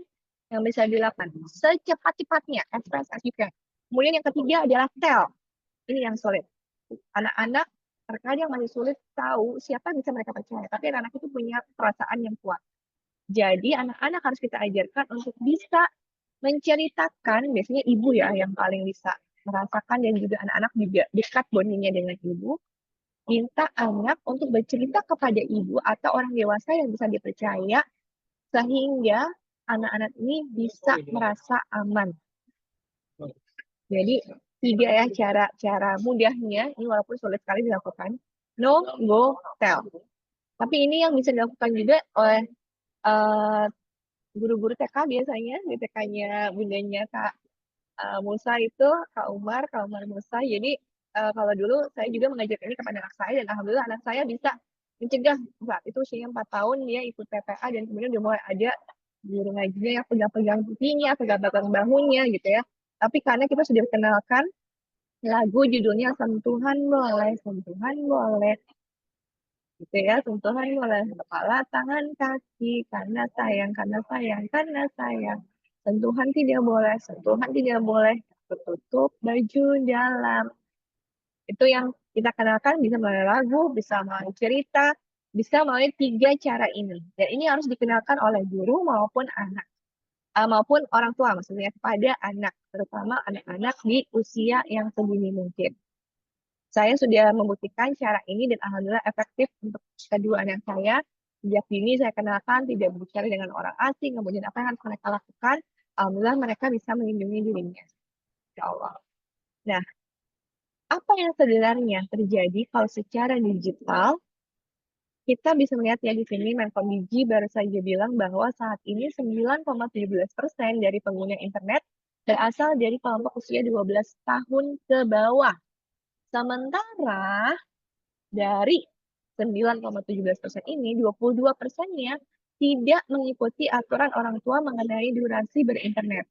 yang bisa dilakukan. Secepat-cepatnya, as fast as you can. Kemudian yang ketiga adalah tell. Ini yang sulit. Anak-anak terkadang masih sulit tahu siapa yang bisa mereka percaya. Tapi anak-anak itu punya perasaan yang kuat. Jadi anak-anak harus kita ajarkan untuk bisa menceritakan, biasanya ibu ya yang paling bisa merasakan dan juga anak-anak juga dekat bondingnya dengan ibu. Minta anak untuk bercerita kepada ibu atau orang dewasa yang bisa dipercaya sehingga anak-anak ini bisa merasa aman. Jadi 3 ya cara mudahnya, ini walaupun sulit sekali dilakukan. No, go, tell. Tapi ini yang bisa dilakukan juga oleh guru-guru TK biasanya, di TK-nya bundanya Kak Musa itu, Kak Umar Musa. Jadi kalau dulu saya juga mengajarkan ini kepada anak saya, dan alhamdulillah anak saya bisa mencegah saat itu usianya 4 tahun dia ikut PPA, dan kemudian udah mulai ada guru ngajinya yang pegang-pegang pipinya, pegang-pegang bahunya gitu ya. Tapi karena kita sudah kenalkan lagu judulnya Sentuhan Boleh, Sentuhan Boleh, gitu ya, sentuhan boleh kepala, tangan, kaki, karena sayang, sentuhan tidak boleh, tertutup baju dalam. Itu yang kita kenalkan bisa melalui lagu, bisa melalui cerita, bisa melalui 3 cara ini. Dan ini harus dikenalkan oleh guru maupun anak, maupun orang tua maksudnya kepada anak, terutama anak-anak di usia yang sedini mungkin. Saya sudah membuktikan cara ini dan alhamdulillah efektif untuk kedua anak saya. Sejak dini saya kenalkan tidak berbicara dengan orang asing, kemudian apa yang harus mereka lakukan, alhamdulillah mereka bisa melindungi dirinya. Insya Allah. Nah, apa yang sebenarnya terjadi kalau secara digital? Kita bisa melihat ya di sini Menkom Digi baru saja bilang bahwa saat ini 9,17% dari pengguna internet berasal dari kelompok usia 12 tahun ke bawah. Sementara dari 9,17% ini, 22%-nya tidak mengikuti aturan orang tua mengenai durasi berinternet.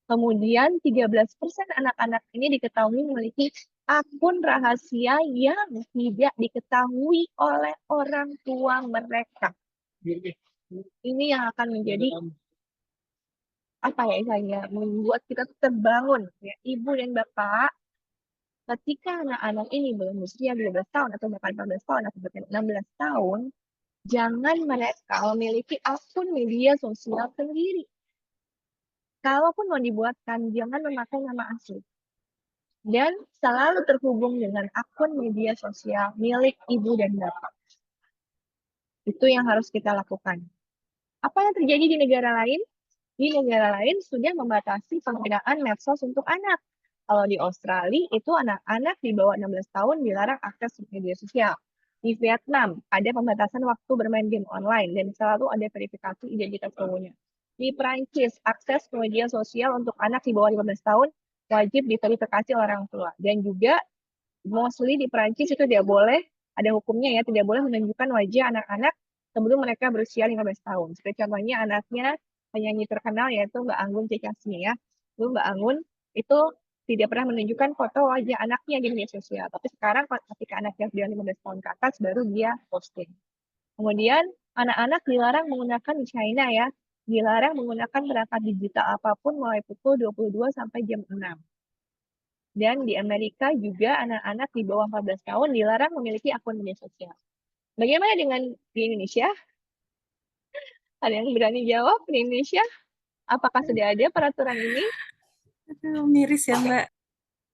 Kemudian 13% anak-anak ini diketahui memiliki akun rahasia yang tidak diketahui oleh orang tua mereka. Ini yang akan menjadi apa ya istilahnya, membuat kita terbangun ya, ibu dan bapak. Ketika anak-anak ini belum usia 12 tahun atau bahkan 14 tahun atau bahkan 16 tahun, jangan mereka memiliki akun media sosial sendiri. Kalaupun mau dibuatkan, jangan memakai nama asli. Dan selalu terhubung dengan akun media sosial milik ibu dan bapak. Itu yang harus kita lakukan. Apa yang terjadi di negara lain? Di negara lain sudah membatasi penggunaan medsos untuk anak. Kalau di Australia itu anak-anak di bawah 16 tahun dilarang akses media sosial. Di Vietnam ada pembatasan waktu bermain game online dan selalu ada verifikasi identitas pengguna. Di Prancis akses media sosial untuk anak di bawah 15 tahun wajib diverifikasi orang tua. Dan juga mostly di Prancis itu tidak boleh, ada hukumnya ya, tidak boleh menunjukkan wajah anak-anak sebelum mereka berusia 15 tahun. Seperti contohnya anaknya penyanyi terkenal yaitu Mbak Anggun C. Sasmi ya. Dulu Mbak Anggun itu tidak pernah menunjukkan foto wajah anaknya di media sosial. Tapi sekarang ketika anaknya sudah 15 tahun ke atas baru dia posting. Kemudian anak-anak dilarang menggunakan di China ya, dilarang menggunakan perangkat digital apapun mulai pukul 22 sampai jam 6. Dan di Amerika juga anak-anak di bawah 14 tahun dilarang memiliki akun media sosial. Bagaimana dengan di Indonesia? Ada yang berani jawab di Indonesia? Apakah sudah ada peraturan ini? Aduh, miris ya, Mbak.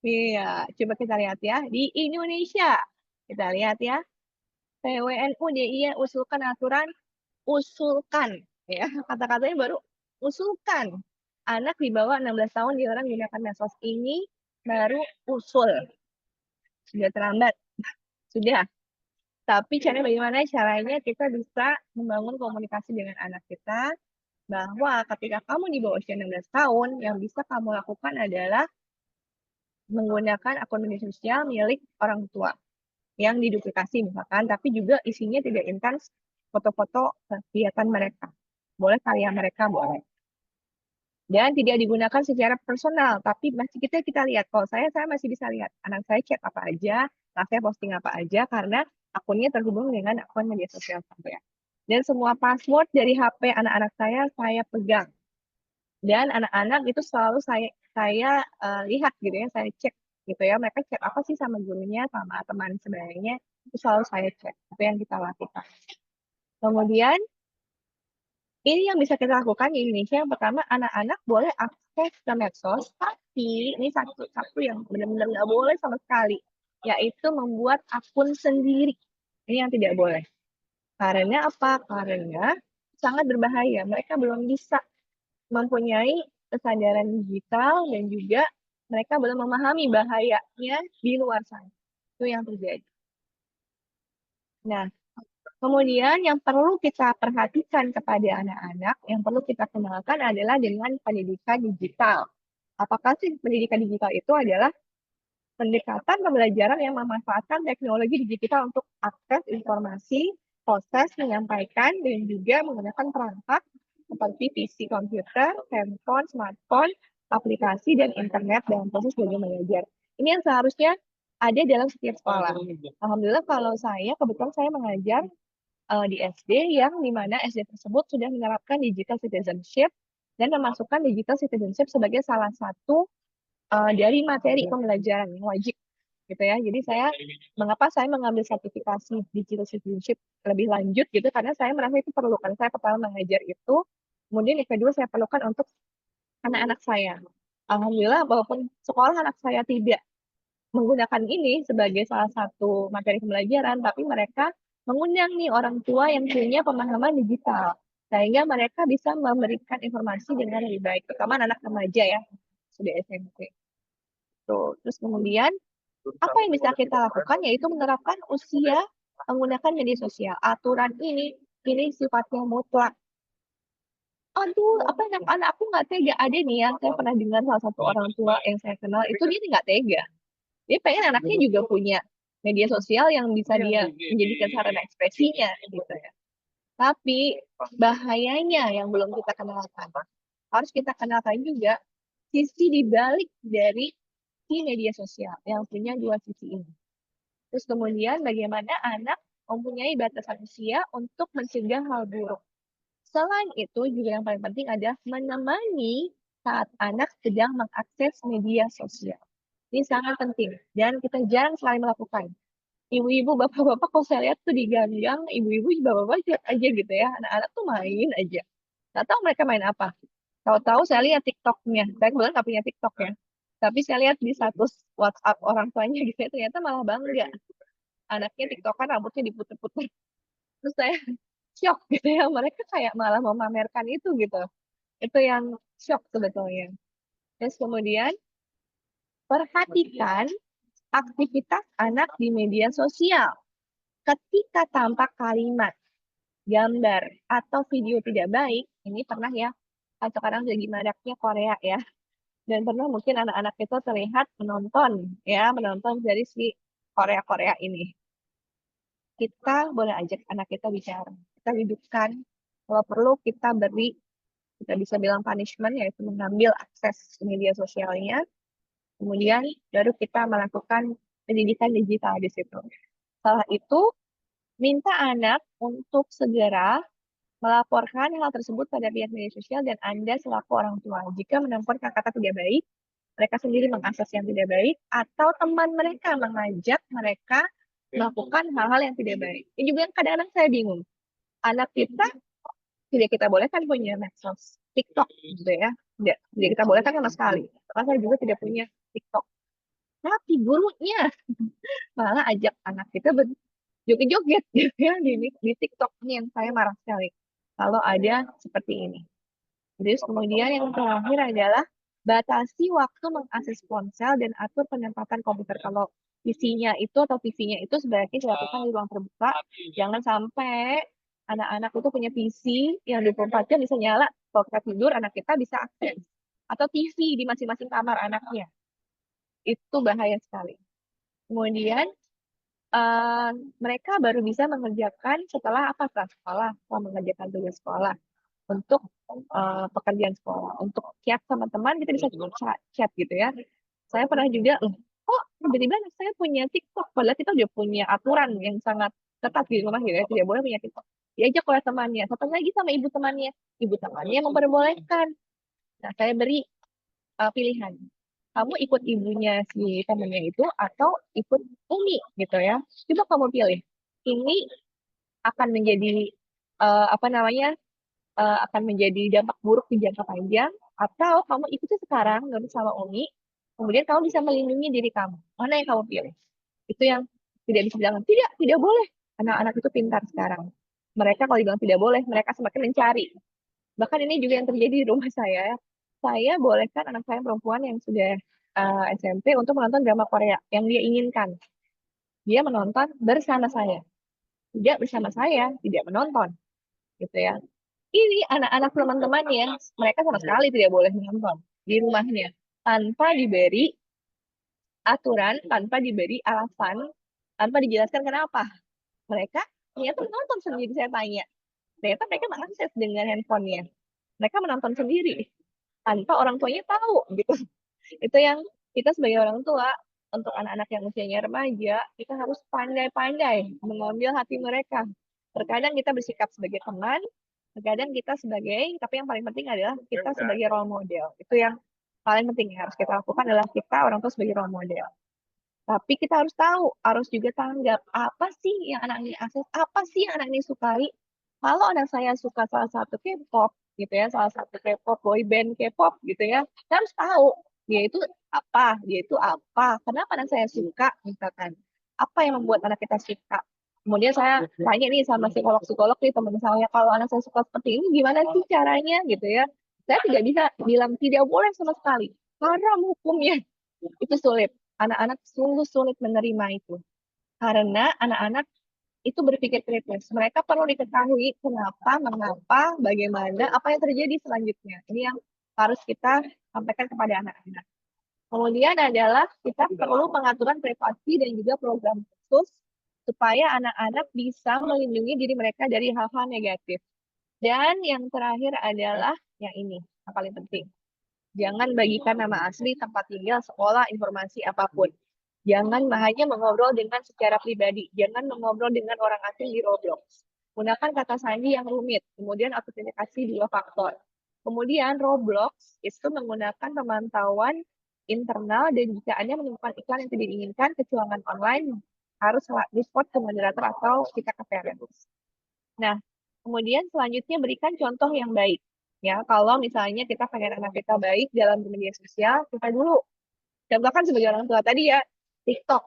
Iya, coba kita lihat ya. Di Indonesia, kita lihat ya. PWNU DIY usulkan aturan, usulkan. Ya, kata-katanya baru usulkan. Anak di bawah 16 tahun dilarang menggunakan medsos ini baru usul. Sudah terlambat. Sudah. Tapi bagaimana caranya kita bisa membangun komunikasi dengan anak kita bahwa ketika kamu di bawah usia 16 tahun, yang bisa kamu lakukan adalah menggunakan akun media sosial milik orang tua yang diduplikasi misalkan, tapi juga isinya tidak intens foto-foto kegiatan mereka. Boleh karya mereka, boleh. Dan tidak digunakan secara personal, tapi masih kita lihat. Kalau saya masih bisa lihat anak saya chat apa aja, anak saya posting apa aja, karena akunnya terhubung dengan akun media sosial saya. Dan semua password dari HP anak-anak saya pegang. Dan anak-anak itu selalu saya lihat gitu ya, saya cek gitu ya. Mereka chat apa sih sama gurunya, sama teman sebayanya, itu selalu saya cek. Itu yang kita lakukan. Kemudian, ini yang bisa kita lakukan di Indonesia. Yang pertama, anak-anak boleh akses ke medsos, tapi ini satu yang benar-benar nggak boleh sama sekali, yaitu membuat akun sendiri. Ini yang tidak boleh. Karena apa? Karena sangat berbahaya. Mereka belum bisa mempunyai kesadaran digital dan juga mereka belum memahami bahayanya di luar sana. Itu yang terjadi. Nah, kemudian yang perlu kita perhatikan kepada anak-anak, yang perlu kita kenalkan adalah dengan pendidikan digital. Apakah sih pendidikan digital itu adalah pendekatan pembelajaran yang memanfaatkan teknologi digital untuk akses informasi, proses menyampaikan, dan juga menggunakan perangkat seperti PC komputer, handphone, smartphone, aplikasi, dan internet dalam proses belajar mengajar. Ini yang seharusnya ada dalam setiap sekolah. Alhamdulillah kalau kebetulan saya mengajar di SD yang dimana SD tersebut sudah menerapkan digital citizenship dan memasukkan digital citizenship sebagai salah satu dari materi pembelajaran yang wajib gitu ya. Jadi mengapa saya mengambil sertifikasi digital citizenship lebih lanjut gitu, karena saya merasa itu perlu, karena saya pertama mengajar itu, kemudian yang kedua saya perlukan untuk anak-anak saya. Alhamdulillah walaupun sekolah anak saya tidak menggunakan ini sebagai salah satu materi pembelajaran, tapi mereka mengundang nih orang tua yang punya pemahaman digital, sehingga mereka bisa memberikan informasi dengan lebih baik, terutama anak remaja ya, sudah SMP. Terus kemudian apa yang bisa kita lakukan yaitu menerapkan usia menggunakan media sosial. Aturan ini sifatnya mutlak. Aduh, apa anak aku nggak tega. Ada nih yang saya pernah dengar salah satu orang tua yang saya kenal itu dia nggak tega. Dia pengen anaknya juga punya media sosial yang bisa dia menjadikan sarana ekspresinya gitu ya. Tapi bahayanya yang belum kita kenalkan. Harus kita kenalkan juga sisi dibalik dari si media sosial yang punya dua sisi ini. Terus kemudian bagaimana anak mempunyai batasan usia untuk mencegah hal buruk. Selain itu juga yang paling penting adalah menemani saat anak sedang mengakses media sosial. Ini sangat penting dan kita jarang sekali melakukan. Ibu-ibu, bapak-bapak kalau saya lihat tuh di gang, ibu-ibu, bapak-bapak lihat aja gitu ya, anak-anak tuh main aja. Nggak tahu mereka main apa. Tahu-tahu saya lihat TikToknya. Saya kebetulan nggak punya TikTok ya. Tapi saya lihat di status WhatsApp orang tuanya gitu ya, ternyata malah bangga. Anaknya TikTokan rambutnya diputer-puter. Terus saya shock gitu ya, mereka kayak malah memamerkan itu gitu. Itu yang shock sebetulnya. Terus kemudian perhatikan aktivitas anak di media sosial. Ketika tampak kalimat, gambar, atau video tidak baik, ini pernah ya, kan sekarang lagi maraknya Korea ya, dan pernah mungkin anak-anak itu terlihat menonton dari si Korea-Korea ini. Kita boleh ajak anak kita bicara, kita hidupkan, kalau perlu kita beri, kita bisa bilang punishment, yaitu mengambil akses media sosialnya, kemudian baru kita melakukan pendidikan digital di situ. Setelah itu, minta anak untuk segera melaporkan hal tersebut pada pihak media sosial dan Anda selaku orang tua. Jika menemukan kata-kata tidak baik, mereka sendiri mengakses yang tidak baik, atau teman mereka mengajak mereka melakukan hal-hal yang tidak baik. Ini juga yang kadang-kadang saya bingung. Anak kita tidak kita bolehkan punya medsos TikTok gitu ya. Tidak kita bolehkan sama sekali. Karena saya juga tidak punya TikTok. Tapi gurunya malah ajak anak kita joget-joget gitu ya di TikTok. Ini yang saya marah sekali kalau ada seperti ini. Terus kemudian yang terakhir adalah batasi waktu mengakses ponsel dan atur penempatan komputer. Kalau PC-nya itu atau TV-nya itu sebaiknya dilakukan di ruang terbuka. Jangan sampai anak-anak itu punya PC yang 24 jam bisa nyala. Kalau kita tidur, anak kita bisa akses. Atau TV di masing-masing kamar anaknya. Itu bahaya sekali. Kemudian mereka baru bisa mengerjakan setelah apa? Setelah mengerjakan tugas sekolah. Untuk pekerjaan sekolah, untuk chat sama teman kita bisa chat gitu ya. Saya pernah juga, kok tiba-tiba anak saya punya TikTok, padahal kita udah punya aturan yang sangat ketat di rumah gitu ya, tidak boleh punya TikTok. Diajak oleh temannya, satu lagi sama ibu temannya memperbolehkan. Nah, saya beri pilihan, kamu ikut ibunya si temannya itu atau ikut Umi gitu ya. Coba kamu pilih, ini akan menjadi apa namanya akan menjadi dampak buruk di jangka panjang, atau kamu ikuti sekarang nggak sama Umi, kemudian kamu bisa melindungi diri kamu. Mana yang kamu pilih? Itu yang tidak bisa bilang tidak boleh. Anak-anak itu pintar sekarang. Mereka kalau dibilang tidak boleh, mereka semakin mencari. Bahkan ini juga yang terjadi di rumah saya. Saya bolehkan anak saya perempuan yang sudah SMP untuk menonton drama Korea yang dia inginkan. Dia menonton bersama saya. Tidak bersama saya, tidak menonton. Gitu ya. Ini anak-anak teman-temannya, mereka sama sekali tidak boleh menonton di rumahnya tanpa diberi aturan, tanpa diberi alasan, tanpa dijelaskan kenapa. Mereka ternyata menonton sendiri, saya tanya. Ternyata mereka mengakses dengan handphonenya. Mereka menonton sendiri tanpa orang tuanya tahu gitu. Itu yang kita sebagai orang tua untuk anak-anak yang usianya remaja, kita harus pandai-pandai mengambil hati mereka. Terkadang kita bersikap sebagai teman, terkadang kita sebagai, tapi yang paling penting adalah kita sebagai role model. Itu yang paling penting yang harus kita lakukan adalah kita orang tua sebagai role model. Tapi kita harus tahu, harus juga tanggap apa sih yang anak ini akses, apa sih yang anak ini sukai. Kalau anak saya suka salah satu K-pop, gitu ya, salah satu K-pop, boy band K-pop, gitu ya, kita harus tahu dia itu apa, kenapa anak saya suka, misalkan, apa yang membuat anak kita suka. Kemudian saya tanya nih sama psikolog-psikolog nih teman saya, kalau anak saya suka seperti ini, gimana sih caranya, gitu ya. Saya tidak bisa bilang tidak boleh sama sekali, haram hukumnya, itu sulit. Anak-anak sungguh sulit menerima itu. Karena anak-anak itu berpikir kritis. Mereka perlu diketahui kenapa, mengapa, bagaimana, apa yang terjadi selanjutnya. Ini yang harus kita sampaikan kepada anak-anak. Kemudian adalah kita perlu pengaturan privasi dan juga program khusus supaya anak-anak bisa melindungi diri mereka dari hal-hal negatif. Dan yang terakhir adalah yang ini, yang paling penting. Jangan bagikan nama asli, tempat tinggal, sekolah, informasi apapun. Jangan hanya mengobrol dengan secara pribadi. Jangan mengobrol dengan orang asing di Roblox. Gunakan kata sandi yang rumit. Kemudian autentikasi 2 faktor. Kemudian Roblox itu menggunakan pemantauan internal dan jika Anda menemukan iklan yang tidak diinginkan, kecurangan online, harus report ke moderator atau kita ke parents. Nah, kemudian selanjutnya berikan contoh yang baik. Ya, kalau misalnya kita pengen anak kita baik dalam media sosial, kita dulu contohkan sebagai orang tua tadi ya, TikTok.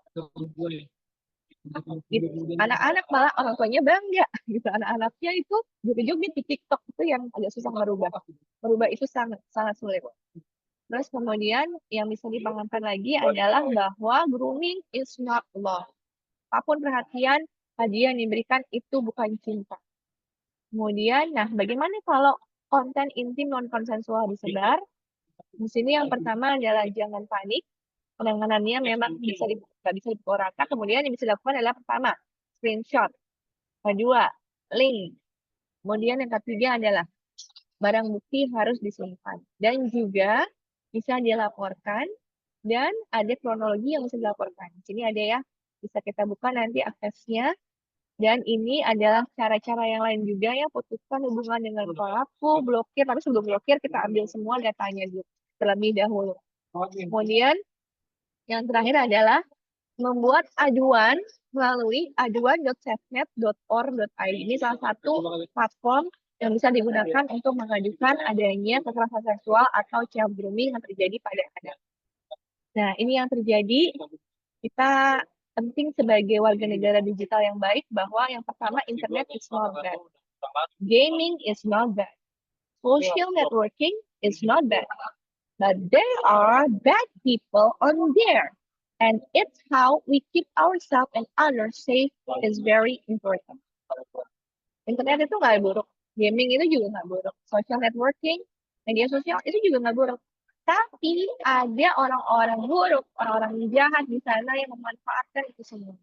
Gitu. Anak-anak malah orang tuanya bangga gitu. Anak-anaknya itu joget-joget di TikTok itu yang agak susah merubah. Merubah itu sangat sangat sulit. Terus kemudian yang bisa dipahamkan lagi adalah bahwa grooming is not love. Apapun perhatian, hadiah yang diberikan itu bukan cinta. Kemudian, nah bagaimana kalau konten intim non konsensual disebar? Di sini yang pertama adalah jangan panik. Penanganannya memang nggak bisa dipukul rata. Kemudian yang bisa dilakukan adalah pertama, screenshot. Kedua, link. Kemudian yang ketiga adalah barang bukti harus disimpan. Dan juga bisa dilaporkan dan ada kronologi yang bisa dilaporkan. Di sini ada ya, bisa kita buka nanti aksesnya. Dan ini adalah cara-cara yang lain juga ya, putuskan hubungan dengan pelaku, blokir, tapi sebelum blokir kita ambil semua datanya dulu terlebih dahulu. Kemudian yang terakhir adalah membuat aduan melalui aduan.safenet.org.id. Ini salah satu platform yang bisa digunakan untuk mengadukan adanya kekerasan seksual atau child grooming yang terjadi pada anak. Nah, ini yang terjadi. Kita penting sebagai warga negara digital yang baik bahwa yang pertama internet is not bad. Gaming is not bad. Social networking is not bad. But there are bad people on there. And it's how we keep ourselves and others safe is very important. Internet itu nggak buruk. Gaming itu juga nggak buruk. Social networking, media sosial itu juga nggak buruk. Tapi ada orang-orang buruk, orang-orang jahat di sana yang memanfaatkan itu semua.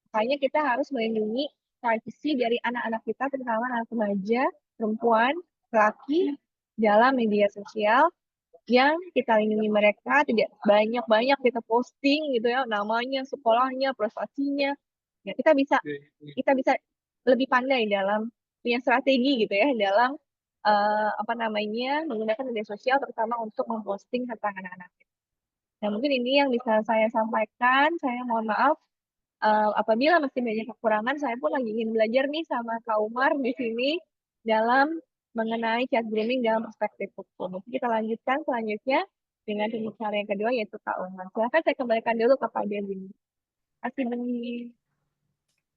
Makanya kita harus melindungi privacy dari anak-anak kita, terutama anak remaja, perempuan, laki dalam media sosial yang kita lindungi mereka, tidak banyak-banyak kita posting gitu ya, namanya, sekolahnya, prestasinya. Ya, kita bisa lebih pandai dalam punya strategi gitu ya dalam menggunakan media sosial terutama untuk memposting tentang anak-anak. Nah, mungkin ini yang bisa saya sampaikan. Saya mohon maaf apabila masih banyak kekurangan. Saya pun lagi ingin belajar nih sama Kak Umar di sini dalam mengenai child grooming dalam perspektif hukum. Mungkin kita lanjutkan selanjutnya dengan pembicara yang kedua yaitu Kak Umar. Silakan saya kembalikan dulu kepada Bini. Terima kasih Bini.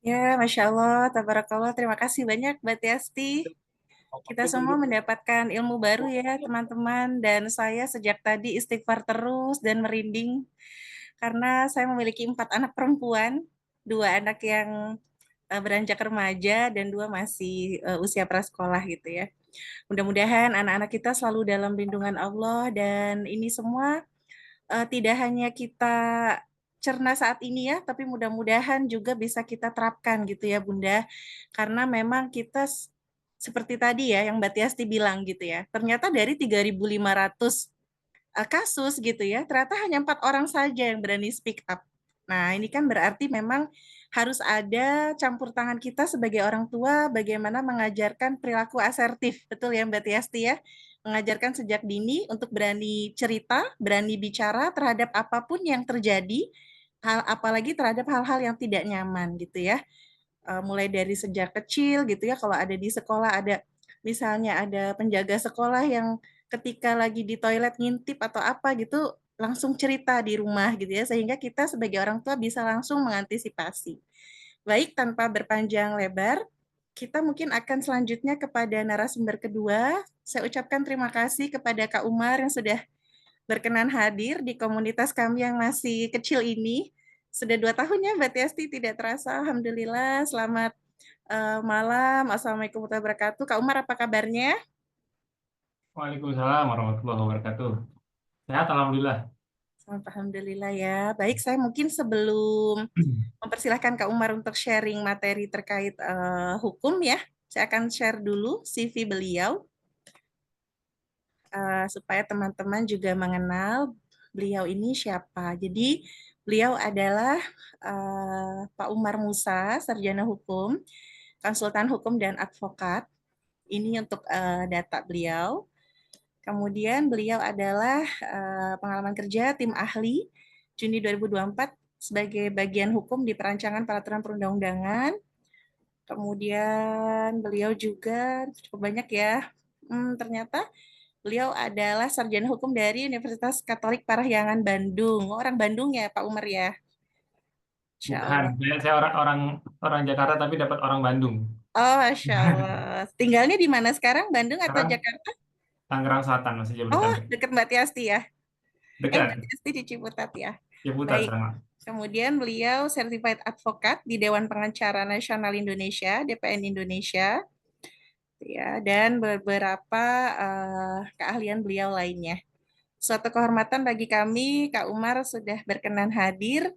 Ya, Masya Allah, Tabarakallah. Terima kasih banyak, Mbak Tiasti. Kita semua mendapatkan ilmu baru ya, teman-teman. Dan saya sejak tadi istighfar terus dan merinding. Karena saya memiliki 4 anak perempuan, 2 anak yang beranjak remaja, dan 2 masih usia prasekolah gitu ya. Mudah-mudahan anak-anak kita selalu dalam lindungan Allah, dan ini semua tidak hanya kita cerna saat ini ya, tapi mudah-mudahan juga bisa kita terapkan gitu ya Bunda. Karena memang kita seperti tadi ya yang Mbak Tiasti bilang gitu ya, ternyata dari 3.500 kasus gitu ya, ternyata hanya 4 orang saja yang berani speak up. Nah, ini kan berarti memang harus ada campur tangan kita sebagai orang tua bagaimana mengajarkan perilaku asertif. Betul ya Mbak Tiasti ya? Mengajarkan sejak dini untuk berani cerita, berani bicara terhadap apapun yang terjadi, apalagi terhadap hal-hal yang tidak nyaman gitu ya. Mulai dari sejak kecil gitu ya, kalau ada di sekolah ada misalnya ada penjaga sekolah yang ketika lagi di toilet ngintip atau apa gitu langsung cerita di rumah gitu ya, sehingga kita sebagai orang tua bisa langsung mengantisipasi. Baik, tanpa berpanjang lebar, kita mungkin akan selanjutnya kepada narasumber kedua. Saya ucapkan terima kasih kepada Kak Umar yang sudah berkenan hadir di komunitas kami yang masih kecil ini. Sudah 2 tahun ya Mbak Tiasti, tidak terasa. Alhamdulillah, selamat malam. Assalamualaikum warahmatullahi wabarakatuh. Kak Umar, apa kabarnya? Waalaikumsalam warahmatullahi wabarakatuh. Sehat, alhamdulillah. Alhamdulillah ya. Baik, saya mungkin sebelum mempersilahkan Kak Umar untuk sharing materi terkait hukum ya, saya akan share dulu CV beliau supaya teman-teman juga mengenal beliau ini siapa. Jadi beliau adalah Pak Umar Musa, sarjana hukum, konsultan hukum dan advokat. Ini untuk data beliau. Kemudian beliau adalah pengalaman kerja tim ahli Juni 2024 sebagai bagian hukum di perancangan peraturan perundang-undangan. Kemudian beliau juga cukup banyak ya. Ternyata beliau adalah sarjana hukum dari Universitas Katolik Parahyangan Bandung. Orang Bandung ya Pak Umar ya. Masya Bukan, Allah. saya orang Jakarta tapi dapat orang Bandung. Oh, Masya Allah. Tinggalnya di mana sekarang? Bandung atau Sekarang Jakarta? Tangerang Selatan masih Oh, Jabodetabek. dekat Mbak Tiasti ya. Mbak Dekat, Tiasti di Ciputat ya. Ciputat Baik. sama. Kemudian beliau Certified Advocate di Dewan Pengacara Nasional Indonesia, DPN Indonesia, ya, dan beberapa keahlian beliau lainnya. Suatu kehormatan bagi kami, Kak Umar sudah berkenan hadir,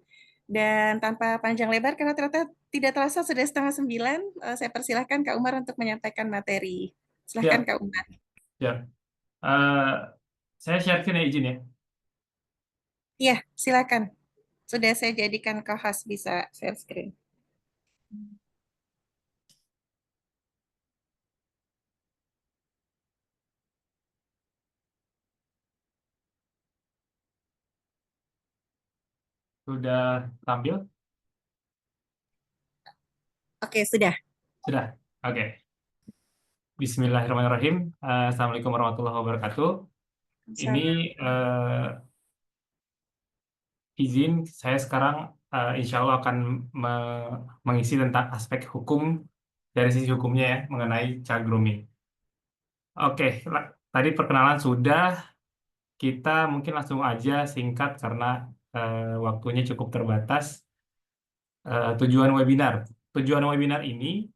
dan tanpa panjang lebar, karena ternyata tidak terasa sudah 8:30, saya persilahkan Kak Umar untuk menyampaikan materi. Silahkan Siap, Kak Umar. siap. Eh, saya share screen ya, izin ya. Iya, silakan. Sudah saya jadikan co-host, bisa share screen. Sudah tampil? Oke, sudah. Sudah. Oke. Bismillahirrahmanirrahim. Assalamualaikum warahmatullahi wabarakatuh. Ini izin saya sekarang insya Allah akan mengisi tentang aspek hukum dari sisi hukumnya ya mengenai child grooming. Oke, tadi perkenalan sudah, kita mungkin langsung aja singkat karena waktunya cukup terbatas. Tujuan webinar. Tujuan webinar ini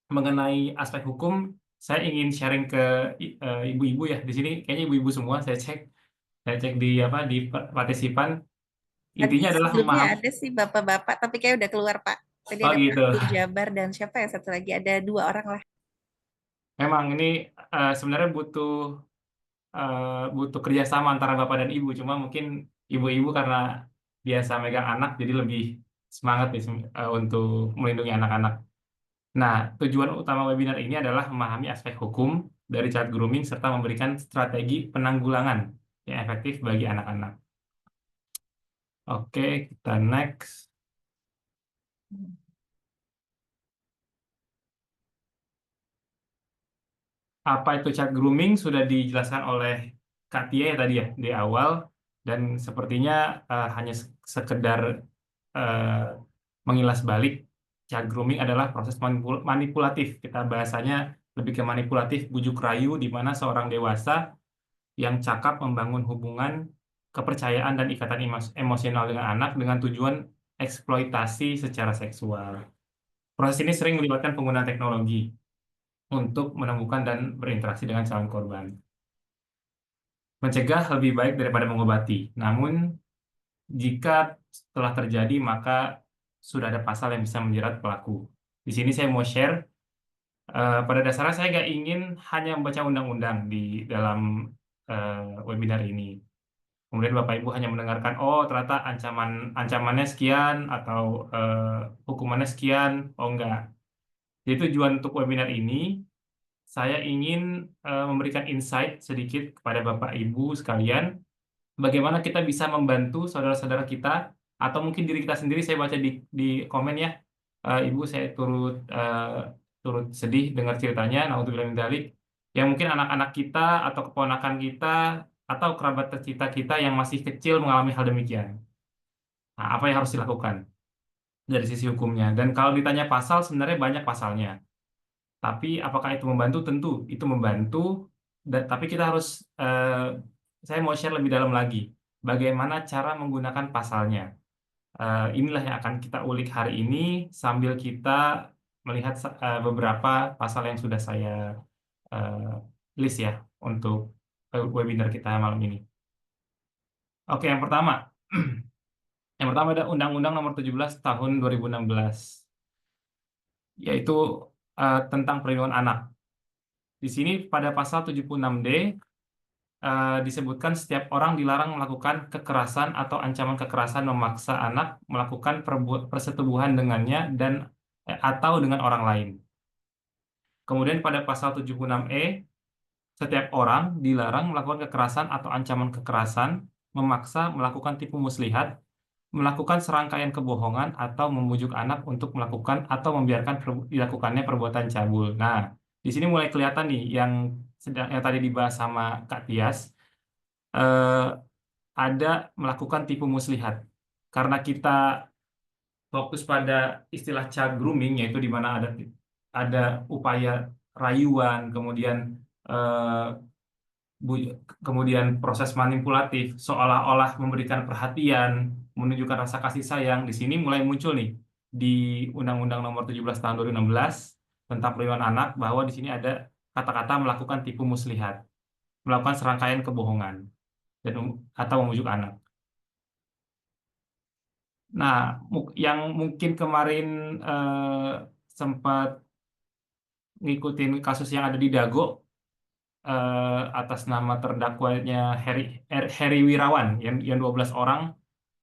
mengenai aspek hukum, saya ingin sharing ke ibu-ibu ya. Di sini kayaknya ibu-ibu semua saya cek di apa di partisipan. Tadi Intinya adalah sebelumnya memahami. ada sih bapak-bapak, tapi kayak udah keluar Pak. Tadi Oh ada Pak gitu. Abdul Jabar dan siapa ya satu lagi? Ada 2 orang lah. Memang ini sebenarnya butuh kerjasama antara bapak dan ibu. Cuma mungkin ibu-ibu karena biasa megang anak, jadi lebih semangat nih untuk melindungi anak-anak. Nah, tujuan utama webinar ini adalah memahami aspek hukum dari child grooming serta memberikan strategi penanggulangan yang efektif bagi anak-anak. Oke, kita next. Apa itu child grooming sudah dijelaskan oleh Kak Tia ya tadi ya di awal, dan sepertinya hanya sekedar eh, mengilas balik. Child grooming adalah proses manipulatif. Kita bahasanya lebih ke manipulatif, bujuk rayu, di mana seorang dewasa yang cakap membangun hubungan kepercayaan dan ikatan emosional dengan anak dengan tujuan eksploitasi secara seksual. Proses ini sering melibatkan penggunaan teknologi untuk menemukan dan berinteraksi dengan calon korban. Mencegah lebih baik daripada mengobati. Namun, jika telah terjadi, maka sudah ada pasal yang bisa menjerat pelaku. Di sini saya mau share, pada dasarnya saya nggak ingin hanya membaca undang-undang di dalam webinar ini. Kemudian Bapak Ibu hanya mendengarkan, oh ternyata ancamannya sekian atau hukumannya sekian. Oh enggak. Jadi tujuan untuk webinar ini, saya ingin memberikan insight sedikit kepada Bapak Ibu sekalian, bagaimana kita bisa membantu saudara-saudara kita, atau mungkin diri kita sendiri. Saya baca di komen ya, Ibu, saya turut sedih dengar ceritanya, naudzubillah min dzalik, yang mungkin anak-anak kita atau keponakan kita atau kerabat tercinta kita yang masih kecil mengalami hal demikian. Nah, apa yang harus dilakukan dari sisi hukumnya? Dan kalau ditanya pasal, sebenarnya banyak pasalnya. Tapi apakah itu membantu? Tentu itu membantu. Tapi kita harus, saya mau share lebih dalam lagi, bagaimana cara menggunakan pasalnya. Inilah yang akan kita ulik hari ini sambil kita melihat beberapa pasal yang sudah saya list ya untuk webinar kita malam ini. Oke, yang pertama. Yang pertama ada Undang-Undang Nomor 17 Tahun 2016, yaitu tentang perlindungan anak. Di sini pada pasal 76D disebutkan setiap orang dilarang melakukan kekerasan atau ancaman kekerasan memaksa anak melakukan persetubuhan dengannya dan atau dengan orang lain. Kemudian pada pasal 76E, setiap orang dilarang melakukan kekerasan atau ancaman kekerasan, memaksa melakukan tipu muslihat, melakukan serangkaian kebohongan, atau membujuk anak untuk melakukan atau membiarkan dilakukannya perbuatan cabul. Nah, di sini mulai kelihatan nih yang tadi dibahas sama Kak Tias, ada melakukan tipu muslihat. Karena kita fokus pada istilah child grooming, yaitu di mana ada upaya rayuan, kemudian eh, kemudian proses manipulatif, seolah-olah memberikan perhatian, menunjukkan rasa kasih sayang. Di sini mulai muncul nih di Undang-Undang Nomor 17 Tahun 2016 tentang perlindungan anak, bahwa di sini ada kata-kata melakukan tipu muslihat, melakukan serangkaian kebohongan dan atau memujuk anak. Nah, yang mungkin kemarin sempat ngikutin kasus yang ada di Dago, atas nama terdakwanya Heri Wirawan, yang 12 orang,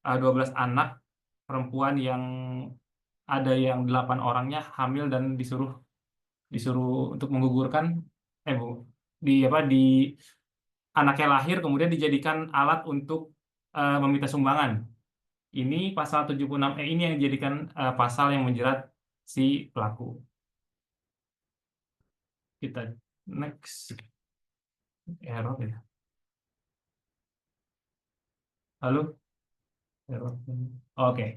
12 anak perempuan yang ada yang 8 orangnya hamil dan disuruh disuruh untuk menggugurkan, Bu, di apa di anaknya lahir kemudian dijadikan alat untuk meminta sumbangan. Ini pasal 76E ini yang dijadikan pasal yang menjerat si pelaku. Kita next. Error ya. Halo? Error. Oke.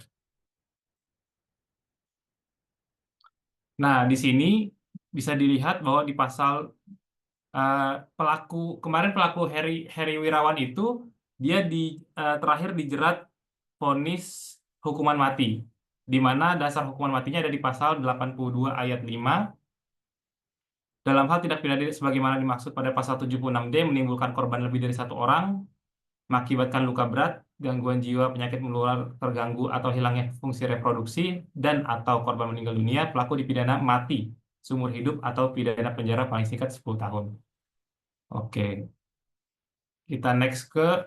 Nah, di sini bisa dilihat bahwa di pasal kemarin pelaku Heri Wirawan itu dia terakhir dijerat vonis hukuman mati, di mana dasar hukuman matinya ada di pasal 82 ayat 5. Dalam hal tindak pidana sebagaimana dimaksud pada pasal 76D menimbulkan korban lebih dari satu orang, mengakibatkan luka berat, gangguan jiwa, penyakit menular terganggu atau hilangnya fungsi reproduksi, dan atau korban meninggal dunia, pelaku dipidana mati, seumur hidup, atau pidana penjara paling singkat 10 tahun. Oke. Kita next ke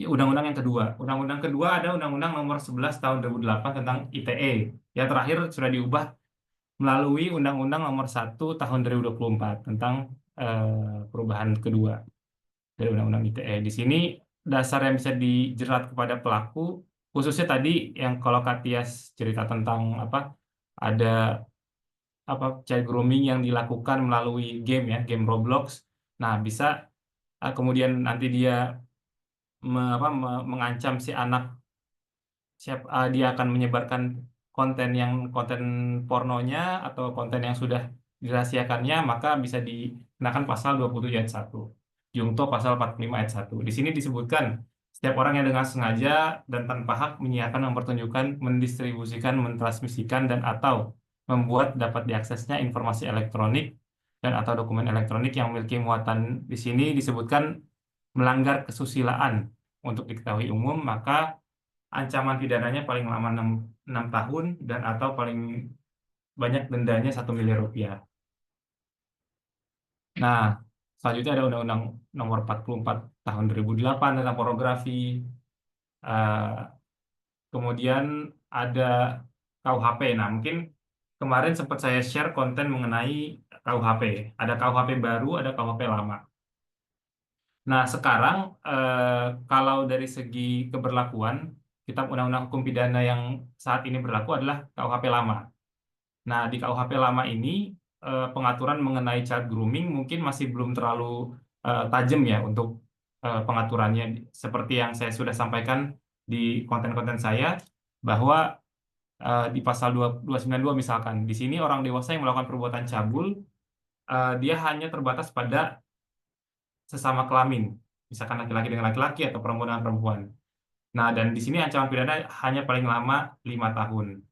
undang-undang yang kedua. Undang-undang kedua ada Undang-Undang Nomor 11 Tahun 2008 tentang ITE. Yang terakhir sudah diubah melalui Undang-Undang Nomor 1 Tahun 2024 tentang perubahan kedua dari Undang-Undang ITE. Di sini dasar yang bisa dijerat kepada pelaku, khususnya tadi yang kalau Katias cerita tentang ada child grooming yang dilakukan melalui game ya, game Roblox. Nah, bisa kemudian nanti dia mengancam si anak, dia akan menyebarkan konten pornonya atau konten yang sudah dirahasiakannya, maka bisa dikenakan pasal 27 ayat 1. Junto pasal 45 ayat 1. Di sini disebutkan setiap orang yang dengan sengaja dan tanpa hak menyiarkan, mempertunjukkan, mendistribusikan, mentransmisikan, dan atau membuat dapat diaksesnya informasi elektronik dan atau dokumen elektronik yang memiliki muatan, di sini disebutkan melanggar kesusilaan untuk diketahui umum, maka ancaman pidananya paling lama 6 tahun dan atau paling banyak dendanya 1 miliar rupiah. Nah, selanjutnya ada Undang-Undang Nomor 44 Tahun 2008 tentang pornografi. Kemudian ada KUHP. Nah, mungkin kemarin sempat saya share konten mengenai KUHP. Ada KUHP baru, ada KUHP lama. Nah, sekarang kalau dari segi keberlakuan, Kitab Undang-Undang Hukum Pidana yang saat ini berlaku adalah KUHP lama. Nah, di KUHP lama ini pengaturan mengenai child grooming mungkin masih belum terlalu tajam ya untuk pengaturannya. Seperti yang saya sudah sampaikan di konten-konten saya, bahwa di pasal 292 misalkan, di sini orang dewasa yang melakukan perbuatan cabul, dia hanya terbatas pada sesama kelamin, misalkan laki-laki dengan laki-laki atau perempuan dengan perempuan. Nah, dan di sini ancaman pidana hanya paling lama 5 tahun.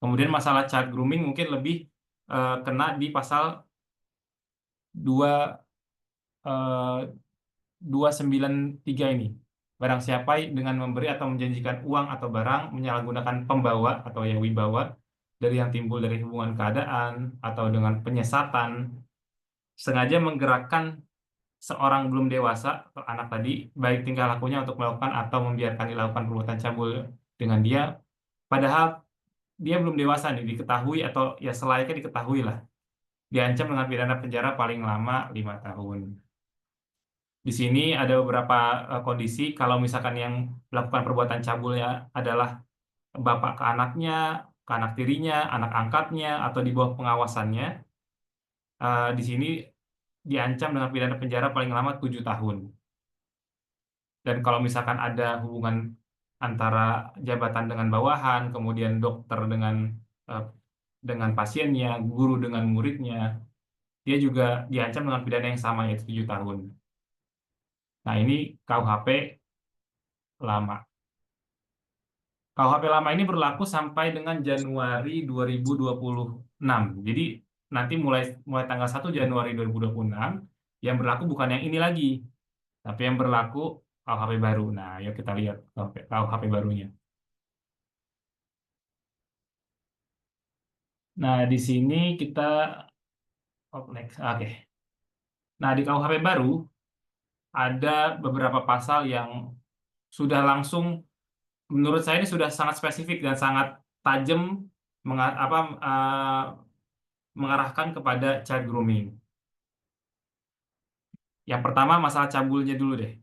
Kemudian masalah child grooming mungkin lebih kena di pasal 293 ini. Barang siapa dengan memberi atau menjanjikan uang atau barang menyalahgunakan pembawa atau ya wibawa dari yang timbul dari hubungan keadaan atau dengan penyesatan, sengaja menggerakkan seorang belum dewasa atau anak tadi, baik tingkah lakunya untuk melakukan atau membiarkan dilakukan perbuatan cabul dengan dia, padahal dia belum dewasa nih, diketahui atau ya selayaknya diketahui lah, diancam dengan pidana penjara paling lama 5 tahun. Di sini ada beberapa kondisi kalau misalkan yang melakukan perbuatan cabulnya adalah bapak ke anaknya, ke anak tirinya, anak angkatnya, atau di bawah pengawasannya. Di sini diancam dengan pidana penjara paling lama 7 tahun. Dan kalau misalkan ada hubungan antara jabatan dengan bawahan, kemudian dokter dengan pasiennya, guru dengan muridnya, dia juga diancam dengan pidana yang sama, yaitu 7 tahun. Nah, ini KUHP lama. KUHP lama ini berlaku sampai dengan Januari 2026. Jadi nanti mulai tanggal 1 Januari 2026 yang berlaku bukan yang ini lagi, tapi yang berlaku KUHP baru. Nah, yuk kita lihat KUHP barunya. Nah, di sini kita next. Oke. Nah, di KUHP baru ada beberapa pasal yang sudah langsung, menurut saya ini sudah sangat spesifik dan sangat tajam mengarahkan kepada child grooming. Yang pertama masalah cabulnya dulu deh.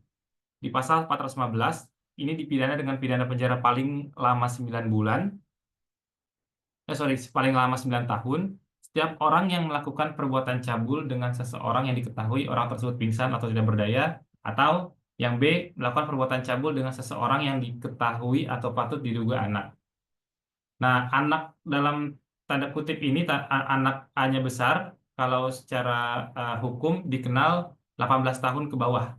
Di pasal 415 ini dipidana dengan pidana penjara paling lama 9 bulan. Paling lama 9 tahun. Setiap orang yang melakukan perbuatan cabul dengan seseorang yang diketahui orang tersebut pingsan atau tidak berdaya, atau yang B, melakukan perbuatan cabul dengan seseorang yang diketahui atau patut diduga anak. Nah, anak dalam tanda kutip ini, anak A-nya besar, kalau secara hukum dikenal 18 tahun ke bawah.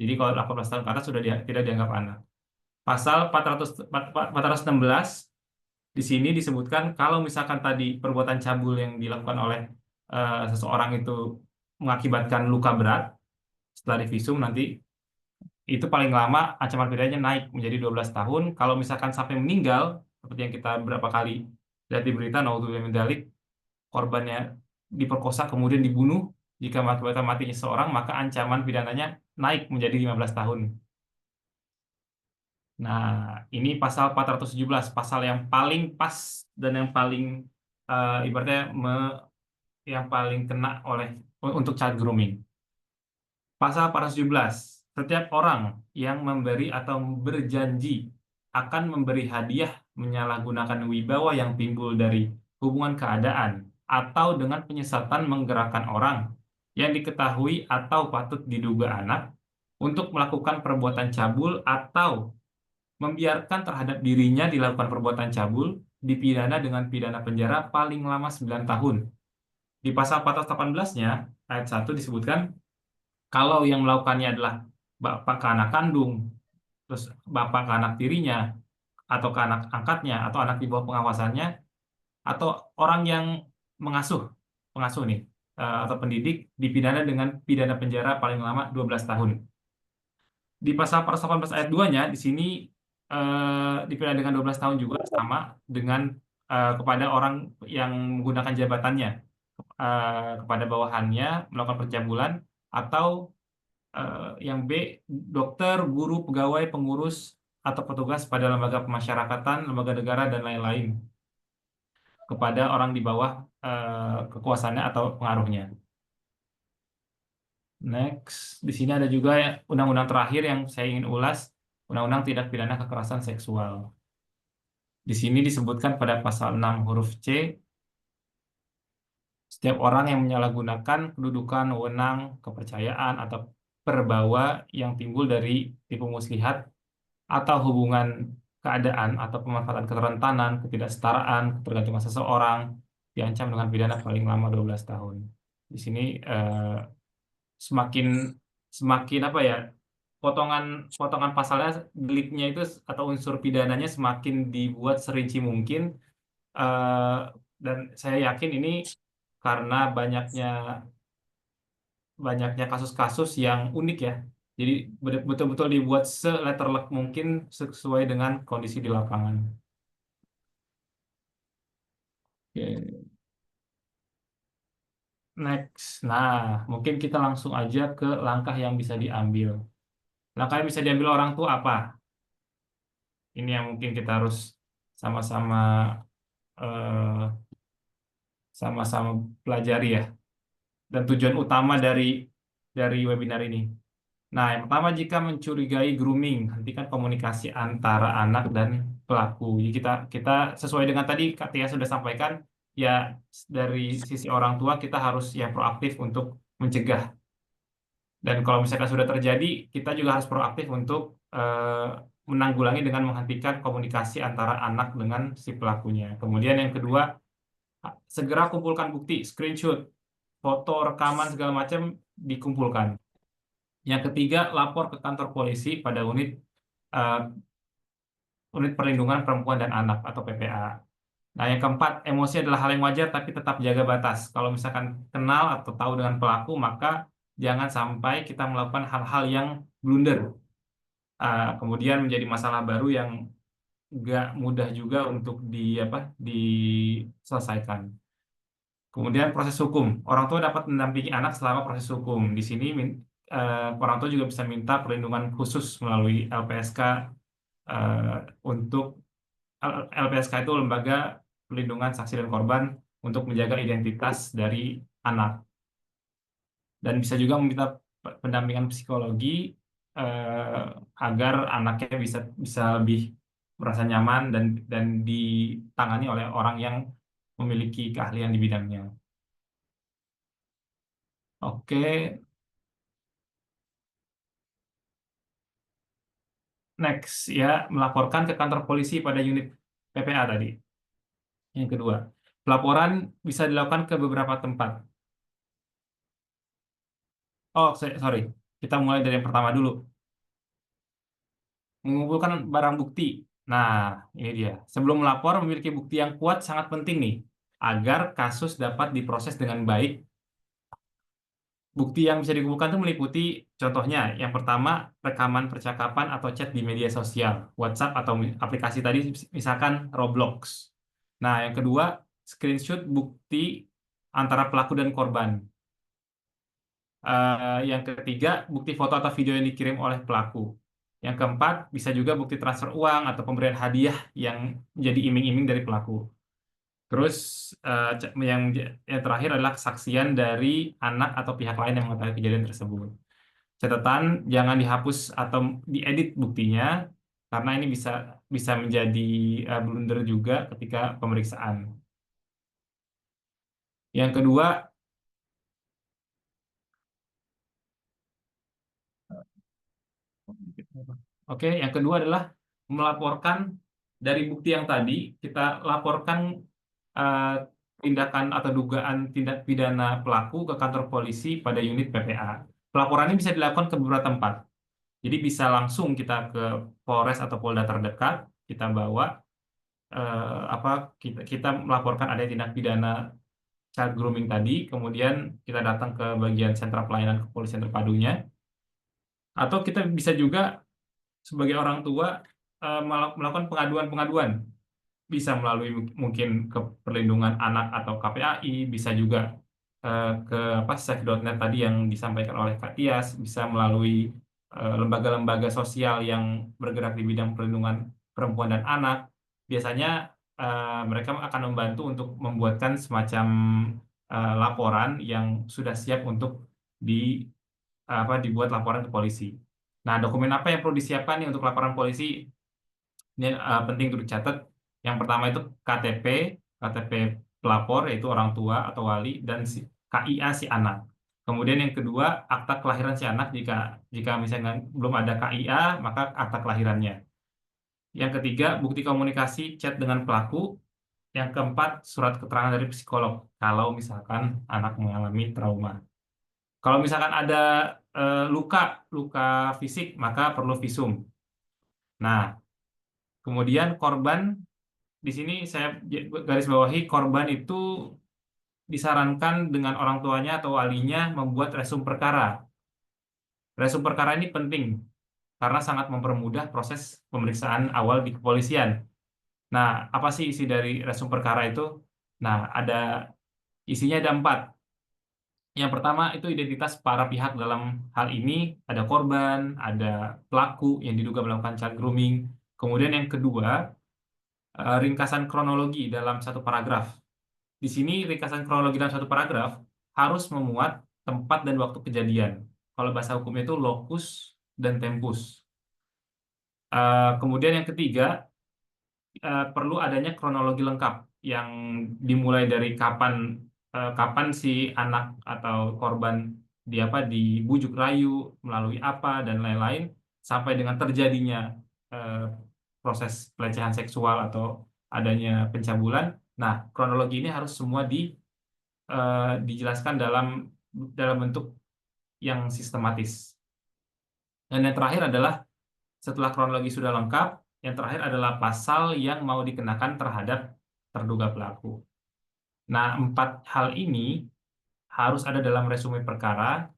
Jadi kalau 18 tahun ke atas sudah tidak dianggap anak. Pasal 416 di sini disebutkan kalau misalkan tadi perbuatan cabul yang dilakukan oleh seseorang itu mengakibatkan luka berat, setelah divisum nanti itu paling lama ancaman pidananya naik menjadi 12 tahun. Kalau misalkan sampai meninggal, seperti yang kita berapa kali lihat di berita, naudzubillah min dzalik, korbannya diperkosa kemudian dibunuh, jika mengakibatkan matinya seseorang, maka ancaman pidananya naik menjadi 15 tahun. Nah, ini pasal 417, pasal yang paling pas dan yang paling ibaratnya yang paling kena untuk child grooming. Pasal 417, setiap orang yang memberi atau berjanji akan memberi hadiah menyalahgunakan wibawa yang timbul dari hubungan keadaan atau dengan penyesatan menggerakkan orang yang diketahui atau patut diduga anak untuk melakukan perbuatan cabul atau membiarkan terhadap dirinya dilakukan perbuatan cabul, dipidana dengan pidana penjara paling lama 9 tahun. Di pasal 418-nya, ayat 1 disebutkan, kalau yang melakukannya adalah bapak ke anak kandung, terus bapak ke anak tirinya, atau ke anak angkatnya, atau anak di bawah pengawasannya, atau orang yang pengasuh nih, atau pendidik, dipidana dengan pidana penjara paling lama 12 tahun. Di pasal 418 ayat 2-nya, di sini dipidana dengan 12 tahun juga, sama dengan kepada orang yang menggunakan jabatannya kepada bawahannya melakukan pencabulan, atau yang B, dokter, guru, pegawai, pengurus, atau petugas pada lembaga pemasyarakatan, lembaga negara, dan lain-lain kepada orang di bawah kekuasaannya atau pengaruhnya. Next, di sini ada juga undang-undang terakhir yang saya ingin ulas, Undang-Undang Tindak Pidana Kekerasan Seksual. Di sini disebutkan pada pasal 6 huruf C, setiap orang yang menyalahgunakan kedudukan, wewenang, kepercayaan, atau perbawa yang timbul dari tipu muslihat atau hubungan keadaan atau pemanfaatan keterentanan, ketidaksetaraan, ketergantungan seseorang, diancam dengan pidana paling lama 12 tahun. Di sini semakin apa ya, potongan pasalnya, deliknya itu atau unsur pidananya semakin dibuat serinci mungkin, dan saya yakin ini karena banyaknya kasus-kasus yang unik ya, jadi betul-betul dibuat se-letterlock mungkin sesuai dengan kondisi di lapangan. Oke. Next, nah mungkin kita langsung aja ke langkah yang bisa diambil. Langkah yang bisa diambil orang tua apa? Ini yang mungkin kita harus sama-sama pelajari ya. Dan tujuan utama dari webinar ini. Nah, yang pertama, jika mencurigai grooming, hentikan komunikasi antara anak dan pelaku. Jadi kita sesuai dengan tadi Kak Tia sudah sampaikan, ya dari sisi orang tua kita harus ya proaktif untuk mencegah. Dan kalau misalkan sudah terjadi, kita juga harus proaktif untuk menanggulangi dengan menghentikan komunikasi antara anak dengan si pelakunya. Kemudian yang kedua, segera kumpulkan bukti, screenshot, foto, rekaman segala macam dikumpulkan. Yang ketiga, lapor ke kantor polisi pada eh, unit perlindungan perempuan dan anak atau PPA. Nah, yang keempat, emosi adalah hal yang wajar tapi tetap jaga batas. Kalau misalkan kenal atau tahu dengan pelaku, maka jangan sampai kita melakukan hal-hal yang blunder. Kemudian menjadi masalah baru yang nggak mudah juga untuk diselesaikan. Kemudian proses hukum. Orang tua dapat mendampingi anak selama proses hukum. Di sini orang tua juga bisa minta perlindungan khusus melalui LPSK eh, untuk LPSK itu Lembaga Pelindungan Saksi dan Korban untuk menjaga identitas dari anak. Dan bisa juga meminta pendampingan psikologi eh, agar anaknya bisa lebih merasa nyaman dan ditangani oleh orang yang memiliki keahlian di bidangnya. Oke, next ya, melaporkan ke kantor polisi pada unit PPA tadi. Yang kedua, pelaporan bisa dilakukan ke beberapa tempat. Oh, sorry. Kita mulai dari yang pertama dulu. Mengumpulkan barang bukti. Nah, ini dia. Sebelum melapor, memiliki bukti yang kuat sangat penting nih, agar kasus dapat diproses dengan baik. Bukti yang bisa dikumpulkan itu meliputi, contohnya, yang pertama, rekaman percakapan atau chat di media sosial, WhatsApp atau aplikasi tadi, misalkan Roblox. Nah, yang kedua, screenshot bukti antara pelaku dan korban. Yang ketiga, bukti foto atau video yang dikirim oleh pelaku. Yang keempat, bisa juga bukti transfer uang atau pemberian hadiah yang menjadi iming-iming dari pelaku. Terus yang terakhir adalah kesaksian dari anak atau pihak lain yang mengetahui kejadian tersebut. Catatan, jangan dihapus atau diedit buktinya, karena ini bisa menjadi blunder juga ketika pemeriksaan. Yang kedua, oke, yang kedua adalah melaporkan dari bukti yang tadi, kita laporkan eh, tindakan atau dugaan tindak pidana pelaku ke kantor polisi pada unit PPA. Pelaporan ini bisa dilakukan ke beberapa tempat. Jadi bisa langsung kita ke Polres atau Polda terdekat, kita bawa kita melaporkan ada tindak pidana child grooming tadi, kemudian kita datang ke bagian sentra pelayanan kepolisian terpadunya, atau kita bisa juga sebagai orang tua melakukan pengaduan-pengaduan, bisa melalui mungkin ke perlindungan anak atau KPAI, bisa juga ke Safe.net tadi yang disampaikan oleh Kak Tias, bisa melalui lembaga-lembaga sosial yang bergerak di bidang perlindungan perempuan dan anak. Biasanya mereka akan membantu untuk membuatkan semacam laporan yang sudah siap untuk dibuat laporan ke polisi. Nah, dokumen apa yang perlu disiapkan nih untuk laporan polisi? Ini penting untuk dicatat. Yang pertama itu KTP pelapor, yaitu orang tua atau wali, dan KIA si anak. Kemudian yang kedua, akta kelahiran si anak, jika misalnya belum ada KIA, maka akta kelahirannya. Yang ketiga, bukti komunikasi chat dengan pelaku. Yang keempat, surat keterangan dari psikolog, kalau misalkan anak mengalami trauma. Kalau misalkan ada luka fisik, maka perlu visum. Nah, kemudian korban, di sini saya garis bawahi, korban itu disarankan dengan orang tuanya atau walinya membuat resum perkara. Resum perkara ini penting karena sangat mempermudah proses pemeriksaan awal di kepolisian. Nah, apa sih isi dari resum perkara itu? Nah, isinya ada 4. Yang pertama itu identitas para pihak dalam hal ini, ada korban, ada pelaku yang diduga melakukan child grooming. Kemudian yang kedua, ringkasan kronologi dalam satu paragraf. Di sini ringkasan kronologi dalam satu paragraf harus memuat tempat dan waktu kejadian. Kalau bahasa hukumnya itu locus dan tempus. Kemudian yang ketiga, perlu adanya kronologi lengkap yang dimulai dari kapan si anak atau korban dibujuk rayu melalui apa dan lain-lain sampai dengan terjadinya proses pelecehan seksual atau adanya pencabulan. Nah, kronologi ini harus semua dijelaskan dalam bentuk yang sistematis. Dan yang terakhir adalah setelah kronologi sudah lengkap, yang terakhir adalah pasal yang mau dikenakan terhadap terduga pelaku. Nah, 4 hal ini harus ada dalam resume perkara.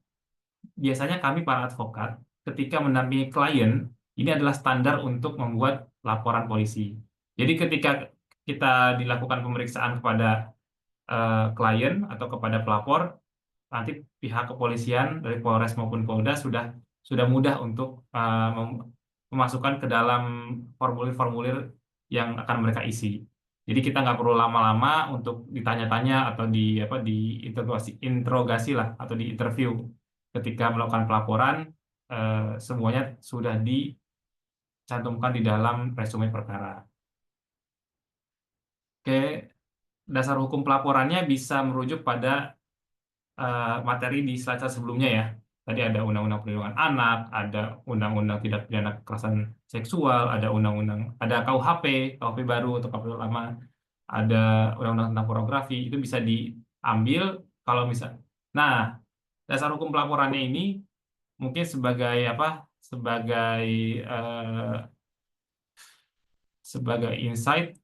Biasanya kami para advokat, ketika mendampingi klien, ini adalah standar untuk membuat laporan polisi. Jadi ketika kita dilakukan pemeriksaan kepada klien atau kepada pelapor, nanti pihak kepolisian dari Polres maupun Polda sudah mudah untuk memasukkan ke dalam formulir-formulir yang akan mereka isi. Jadi kita nggak perlu lama-lama untuk ditanya-tanya atau interogasi lah atau di interview. Ketika melakukan pelaporan, semuanya sudah dicantumkan di dalam resume perkara. Oke, dasar hukum pelaporannya bisa merujuk pada materi di slide sebelumnya ya. Tadi ada Undang-Undang Perlindungan Anak, ada Undang-Undang Tindak Pidana Kekerasan Seksual, ada KUHP baru atau KUHP lama, ada Undang-Undang tentang pornografi. Itu bisa diambil kalau misal. Nah, dasar hukum pelaporannya ini mungkin sebagai insight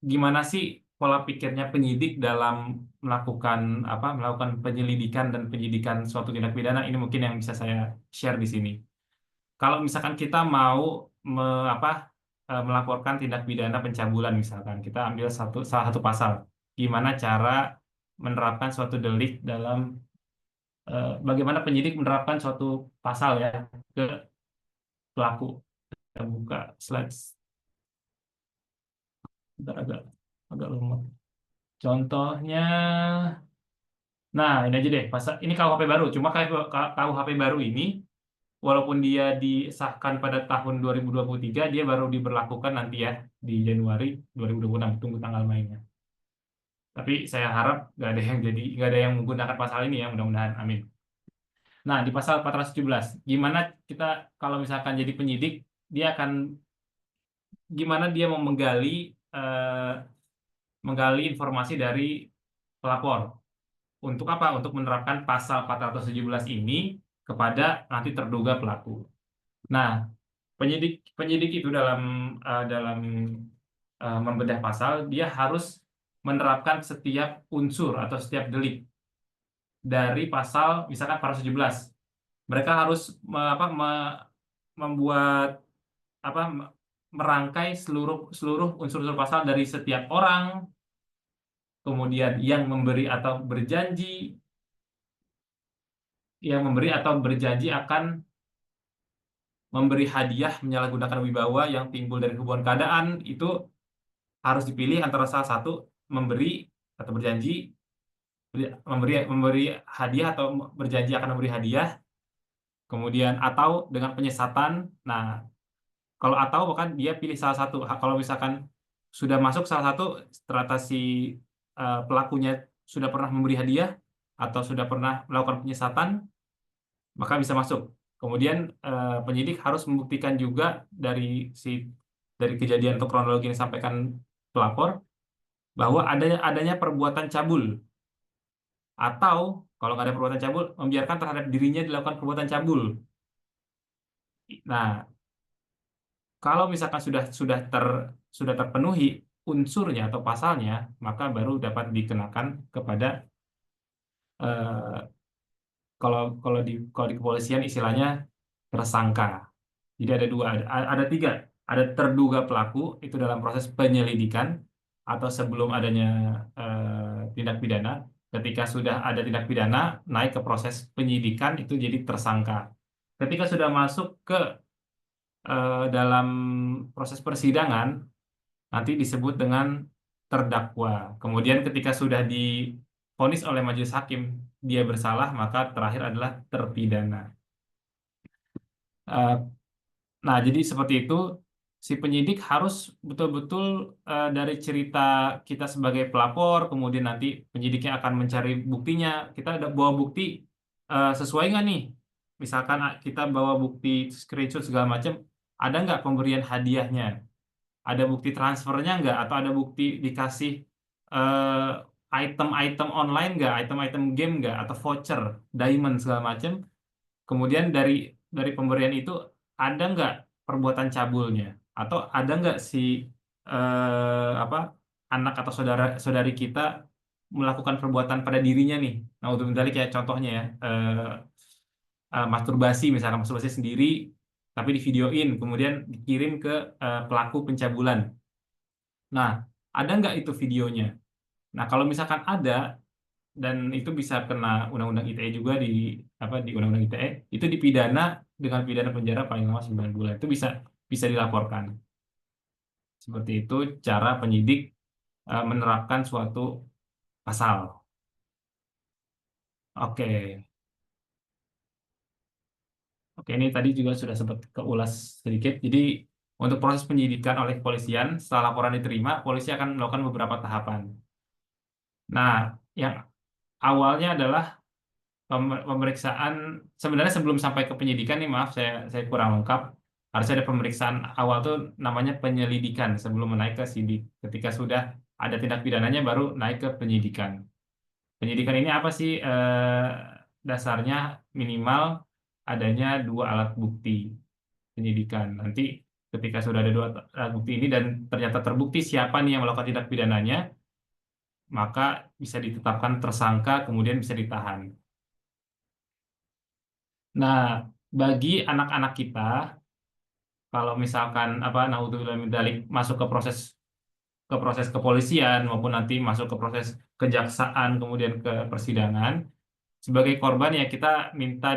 gimana sih pola pikirnya penyidik dalam melakukan penyelidikan dan penyidikan suatu tindak pidana. Ini mungkin yang bisa saya share di sini. Kalau misalkan kita mau melaporkan tindak pidana pencabulan, misalkan kita ambil salah satu pasal, gimana cara menerapkan suatu delik dalam bagaimana penyidik menerapkan suatu pasal ya ke pelaku. Kita buka slides. Agak lemot. Contohnya, nah ini aja deh, ini KUHP baru. Cuma KUHP baru ini, walaupun dia disahkan pada tahun 2023, dia baru diberlakukan nanti ya di Januari 2026. Tunggu tanggal mainnya. Tapi saya harap nggak ada yang menggunakan pasal ini ya, mudah-mudahan, amin. Nah, di pasal 417, gimana kita kalau misalkan jadi penyidik, gimana dia mau menggali informasi dari pelapor. Untuk apa? Untuk menerapkan pasal 417 ini kepada nanti terduga pelaku. Nah, penyidik itu dalam membedah pasal, dia harus menerapkan setiap unsur atau setiap delik dari pasal misalkan 417. Mereka harus merangkai seluruh unsur-unsur pasal dari setiap orang, kemudian yang memberi atau berjanji akan memberi hadiah menyalahgunakan wibawa yang timbul dari hubungan keadaan, itu harus dipilih antara salah satu memberi atau berjanji memberi hadiah atau berjanji akan memberi hadiah, kemudian atau dengan penyesatan. Nah, kalau atau bahkan dia pilih salah satu. Kalau misalkan sudah masuk salah satu, ternyata si pelakunya sudah pernah memberi hadiah atau sudah pernah melakukan penyesatan, maka bisa masuk. Kemudian penyidik harus membuktikan juga dari kejadian atau kronologi yang disampaikan pelapor bahwa adanya perbuatan cabul, atau kalau nggak ada perbuatan cabul, membiarkan terhadap dirinya dilakukan perbuatan cabul. Nah, kalau misalkan sudah terpenuhi unsurnya atau pasalnya, maka baru dapat dikenakan kepada kalau di kepolisian istilahnya tersangka. Jadi ada dua, ada tiga. Ada terduga pelaku itu dalam proses penyelidikan atau sebelum adanya tindak pidana. Ketika sudah ada tindak pidana, naik ke proses penyidikan, itu jadi tersangka. Ketika sudah masuk ke dalam proses persidangan, nanti disebut dengan terdakwa. Kemudian ketika sudah divonis oleh majelis hakim dia bersalah, maka terakhir adalah terpidana. Nah, jadi seperti itu, si penyidik harus betul-betul dari cerita kita sebagai pelapor, kemudian nanti penyidiknya akan mencari buktinya. Kita ada bawa bukti sesuai nggak nih? Misalkan kita bawa bukti screenshot segala macam, ada nggak pemberian hadiahnya, ada bukti transfernya nggak, atau ada bukti dikasih eh, item-item online nggak, item-item game nggak, atau voucher, diamond segala macam. Kemudian dari pemberian itu ada nggak perbuatan cabulnya, atau ada nggak si apa anak atau saudari kita melakukan perbuatan pada dirinya nih. Nah, untuk misalnya kayak contohnya ya, masturbasi misalkan, masturbasi sendiri tapi divideoin kemudian dikirim ke pelaku pencabulan. Nah, ada nggak itu videonya? Nah, kalau misalkan ada, dan itu bisa kena Undang-Undang ITE juga, di apa, di Undang-Undang ITE itu dipidana dengan pidana penjara paling lama 9 bulan. Itu bisa bisa dilaporkan. Seperti itu cara penyidik menerapkan suatu pasal. Oke. Oke, ini tadi juga sudah sempat keulas sedikit. Jadi, untuk proses penyidikan oleh kepolisian, setelah laporan diterima, polisi akan melakukan beberapa tahapan. Nah, yang awalnya adalah pemeriksaan. Sebenarnya sebelum sampai ke penyidikan nih, maaf saya kurang lengkap. Harusnya ada pemeriksaan awal tuh namanya penyelidikan sebelum naik ke sidik. Ketika sudah ada tindak pidananya baru naik ke penyidikan. Penyidikan ini apa sih? Dasarnya minimal adanya 2 alat bukti penyidikan. Nanti ketika sudah ada 2 alat bukti ini dan ternyata terbukti siapa nih yang melakukan tindak pidananya, maka bisa ditetapkan tersangka kemudian bisa ditahan. Nah, bagi anak-anak kita, kalau misalkan apa, naudzubillah min dzalik, masuk ke proses kepolisian maupun nanti masuk ke proses kejaksaan kemudian ke persidangan, sebagai korban ya kita minta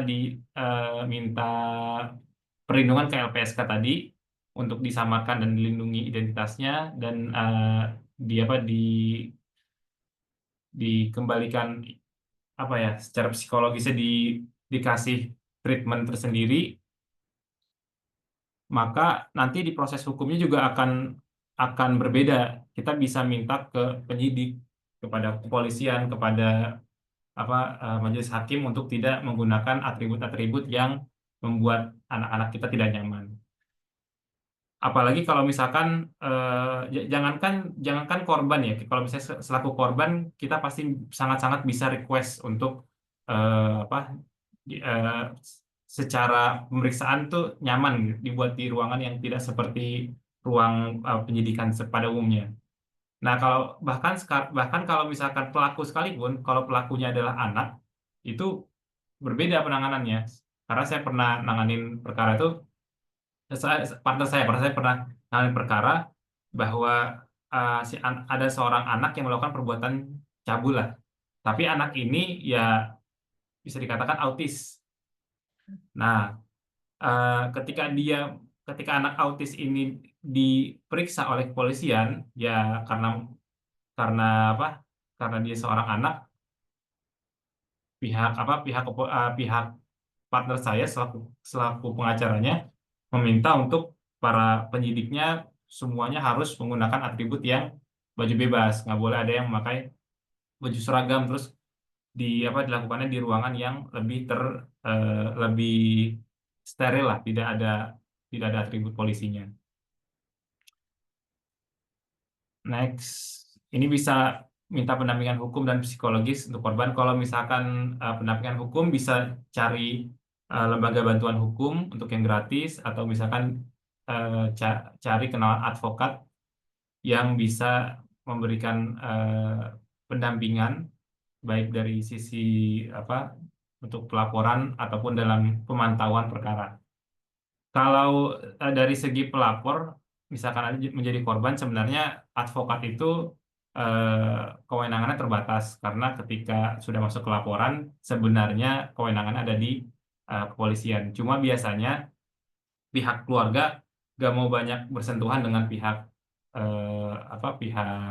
perlindungan ke LPSK tadi untuk disamarkan dan dilindungi identitasnya, dan di apa dikembalikan apa ya, secara psikologisnya dikasih treatment tersendiri. Maka nanti di proses hukumnya juga akan berbeda. Kita bisa minta ke penyidik, kepada kepolisian, kepada apa, majelis hakim untuk tidak menggunakan atribut-atribut yang membuat anak-anak kita tidak nyaman. Apalagi kalau misalkan jangankan korban ya, kalau misalnya selaku korban kita pasti sangat-sangat bisa request untuk apa, eh, secara pemeriksaan tuh nyaman gitu, dibuat di ruangan yang tidak seperti ruang penyidikan pada umumnya. Nah, bahkan kalau misalkan pelaku sekalipun, kalau pelakunya adalah anak, itu berbeda penanganannya. Karena saya pernah nanganin perkara itu, partner saya pernah nanganin perkara bahwa ada seorang anak yang melakukan perbuatan cabul lah. Tapi anak ini ya bisa dikatakan autis. Nah, ketika anak autis ini diperiksa oleh kepolisian, ya karena apa? Karena dia seorang anak, pihak partner saya selaku pengacaranya meminta untuk para penyidiknya semuanya harus menggunakan atribut yang baju bebas, nggak boleh ada yang memakai baju seragam, terus dilakukannya di ruangan yang lebih steril lah, tidak ada atribut polisinya. Next, ini bisa minta pendampingan hukum dan psikologis untuk korban. Kalau misalkan pendampingan hukum bisa cari lembaga bantuan hukum untuk yang gratis, atau misalkan cari kenalan advokat yang bisa memberikan pendampingan baik dari sisi apa, untuk pelaporan ataupun dalam pemantauan perkara. Kalau dari segi pelapor, misalkan ada menjadi korban, sebenarnya advokat itu kewenangannya terbatas, karena ketika sudah masuk ke laporan, sebenarnya kewenangannya ada di kepolisian. Cuma biasanya pihak keluarga gak mau banyak bersentuhan dengan pihak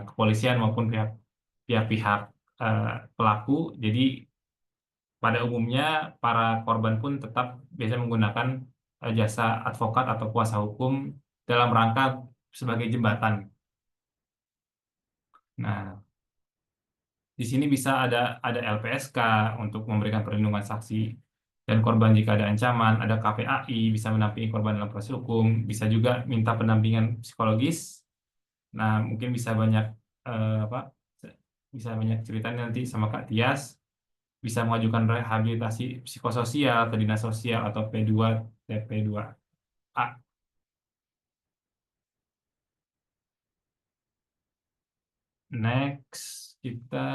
kepolisian maupun pihak pelaku. Jadi pada umumnya para korban pun tetap biasa menggunakan jasa advokat atau kuasa hukum dalam rangka sebagai jembatan. Nah, di sini bisa ada LPSK untuk memberikan perlindungan saksi. Dan korban jika ada ancaman, ada KPAI, bisa mendampingi korban dalam proses hukum, bisa juga minta pendampingan psikologis. Nah, mungkin bisa banyak apa? Bisa banyak ceritanya nanti sama Kak Tias. Bisa mengajukan rehabilitasi psikososial ke dinas sosial atau P2 TP2A. Next, kita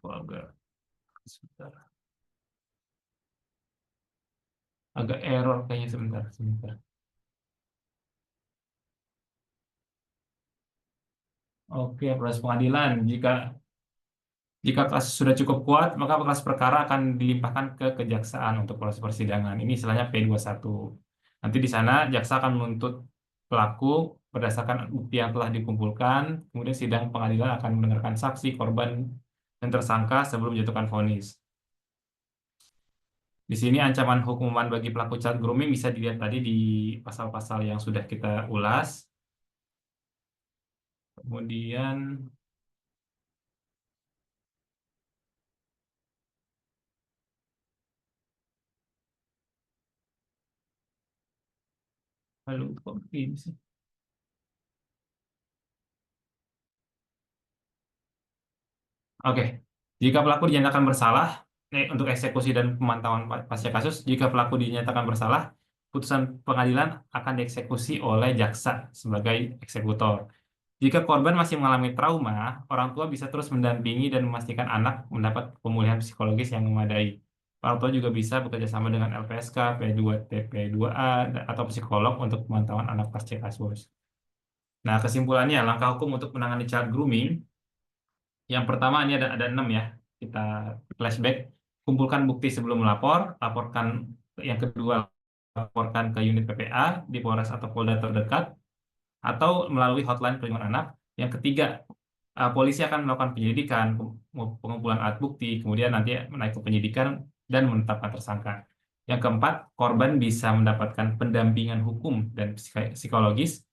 agak sebentar. Agak error kayaknya sebentar. Oke, proses pengadilan. Jika kasus sudah cukup kuat, maka berkas perkara akan dilimpahkan ke kejaksaan untuk proses persidangan. Ini istilahnya P21. Nanti di sana jaksa akan menuntut pelaku berdasarkan bukti yang telah dikumpulkan. Kemudian sidang pengadilan akan mendengarkan saksi, korban, dan tersangka sebelum menjatuhkan vonis. Di sini ancaman hukuman bagi pelaku child grooming bisa dilihat tadi di pasal-pasal yang sudah kita ulas. Kemudian lalu kok begini sih? Oke, jika pelaku dinyatakan bersalah untuk eksekusi dan pemantauan pasca kasus, jika pelaku dinyatakan bersalah, putusan pengadilan akan dieksekusi oleh jaksa sebagai eksekutor. Jika korban masih mengalami trauma, orang tua bisa terus mendampingi dan memastikan anak mendapat pemulihan psikologis yang memadai. Orang tua juga bisa bekerja sama dengan LPSK, P2, TP2A, atau psikolog untuk pemantauan anak pasca kasus. Nah, kesimpulannya, langkah hukum untuk menangani child grooming yang pertama ini ada 6 ya. Kita flashback. Kumpulkan bukti sebelum melapor. Laporkan yang kedua, laporkan ke unit PPA di Polres atau Polda terdekat atau melalui hotline perlindungan anak. Yang ketiga, polisi akan melakukan penyelidikan, pengumpulan alat bukti, kemudian nanti naik ke penyidikan dan menetapkan tersangka. Yang keempat, korban bisa mendapatkan pendampingan hukum dan psikologis.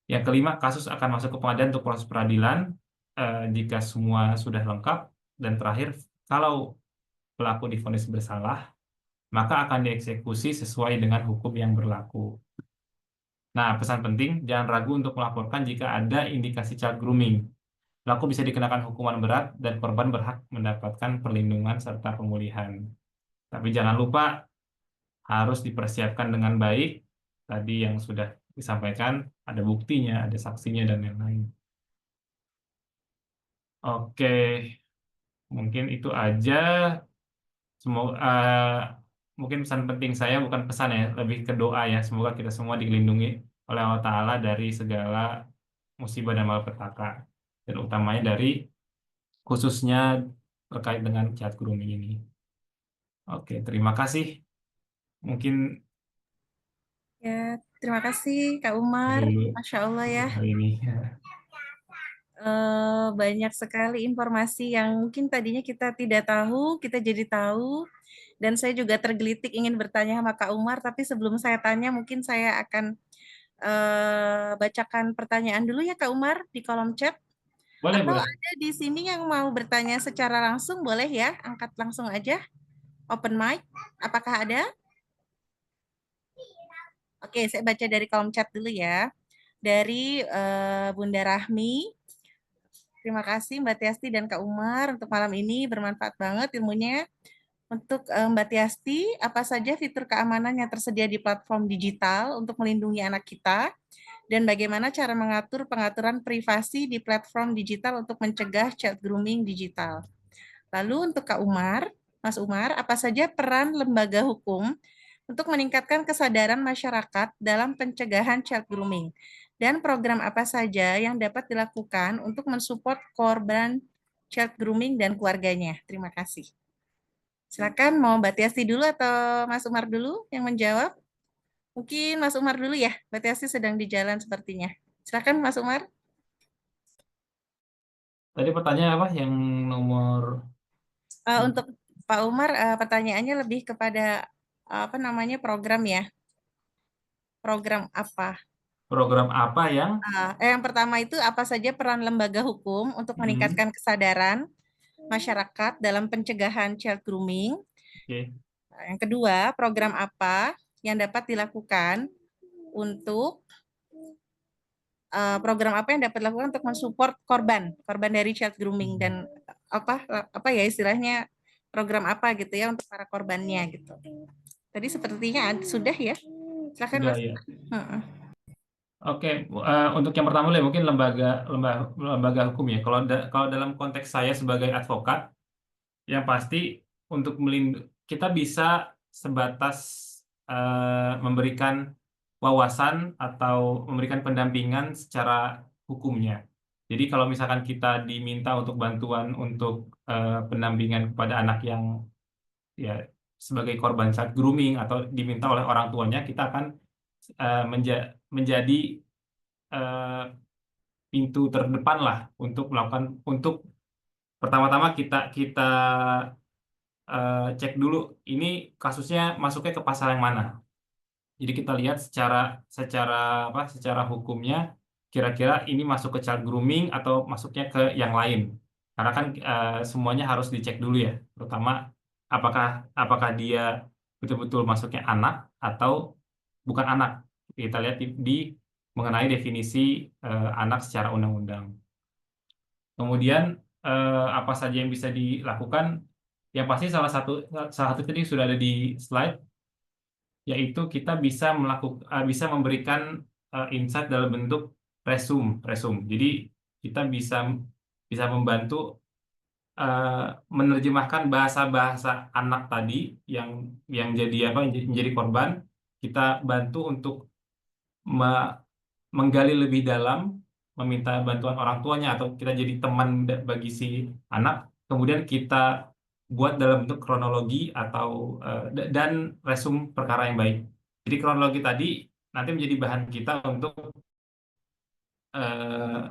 Yang kelima, kasus akan masuk ke pengadilan untuk proses peradilan jika semua sudah lengkap. Dan terakhir, kalau pelaku divonis bersalah, maka akan dieksekusi sesuai dengan hukum yang berlaku. Nah, pesan penting, jangan ragu untuk melaporkan jika ada indikasi child grooming. Pelaku bisa dikenakan hukuman berat dan korban berhak mendapatkan perlindungan serta pemulihan. Tapi jangan lupa harus dipersiapkan dengan baik. Tadi yang sudah disampaikan, ada buktinya, ada saksinya, dan lain-lain. Oke, mungkin itu aja. Semoga mungkin pesan penting saya bukan pesan ya, lebih ke doa ya. Semoga kita semua dilindungi oleh Allah Ta'ala dari segala musibah dan malapetaka. Dan utamanya dari khususnya terkait dengan child grooming ini. Oke, terima kasih. Mungkin Ya, terima kasih Kak Umar. dulu Masya Allah ya. hari ini. Banyak sekali informasi yang mungkin tadinya kita tidak tahu, kita jadi tahu. Dan saya juga tergelitik ingin bertanya sama Kak Umar, tapi sebelum saya tanya mungkin saya akan bacakan pertanyaan dulu ya Kak Umar di kolom chat. Boleh, Atau boleh. ada di sini yang mau bertanya secara langsung, boleh ya, angkat langsung aja. Open mic, apakah ada? Oke, saya baca dari kolom chat dulu ya. Dari Bunda Rahmi. Terima kasih Mbak Tiasti dan Kak Umar untuk malam ini, bermanfaat banget ilmunya. Untuk Mbak Tiasti, apa saja fitur keamanan yang tersedia di platform digital untuk melindungi anak kita? Dan bagaimana cara mengatur pengaturan privasi di platform digital untuk mencegah child grooming digital? Lalu untuk Kak Umar, Mas Umar, apa saja peran lembaga hukum untuk meningkatkan kesadaran masyarakat dalam pencegahan child grooming? Dan program apa saja yang dapat dilakukan untuk mensupport korban child grooming dan keluarganya? Terima kasih. Silakan mau Mbak Tiasti dulu atau Mas Umar dulu yang menjawab? Mungkin Mas Umar dulu ya, Mbak Tiasti sedang di jalan sepertinya. Silakan Mas Umar. Tadi pertanyaan apa yang nomor Untuk Pak Umar, pertanyaannya lebih kepada apa namanya program ya? Program apa? program apa yang Yang pertama itu apa saja peran lembaga hukum untuk meningkatkan kesadaran masyarakat dalam pencegahan child grooming? Oke. Yang kedua, program apa yang dapat dilakukan untuk program apa yang dapat dilakukan untuk mensupport korban dari child grooming, dan apa ya istilahnya, program apa gitu ya untuk para korbannya gitu. Tadi sepertinya sudah ya. Silakan Sudah Mas. ya. Oke, untuk yang pertama mungkin lembaga hukum ya. Kalau dalam konteks saya sebagai advokat, yang pasti untuk kita bisa sebatas memberikan wawasan atau memberikan pendampingan secara hukumnya. Jadi kalau misalkan kita diminta untuk bantuan untuk pendampingan kepada anak yang ya sebagai korban child grooming atau diminta oleh orang tuanya, kita akan menjadi eh, pintu terdepan lah untuk melakukan, untuk pertama-tama kita kita cek dulu ini kasusnya masuknya ke pasal yang mana. Jadi kita lihat secara secara secara hukumnya kira-kira ini masuk ke child grooming atau masuknya ke yang lain. Karena kan semuanya harus dicek dulu ya, terutama apakah apakah dia betul-betul masuknya anak atau bukan anak. Kita lihat di mengenai definisi anak secara undang-undang. Kemudian apa saja yang bisa dilakukan? Yang pasti salah satu tadi sudah ada di slide, yaitu kita bisa memberikan insight dalam bentuk resume. Jadi kita bisa bisa membantu menerjemahkan bahasa-bahasa anak tadi yang jadi menjadi korban. Kita bantu untuk menggali lebih dalam, meminta bantuan orang tuanya atau kita jadi teman bagi si anak. Kemudian kita buat dalam bentuk kronologi atau dan resum perkara yang baik. Jadi kronologi tadi nanti menjadi bahan kita eh,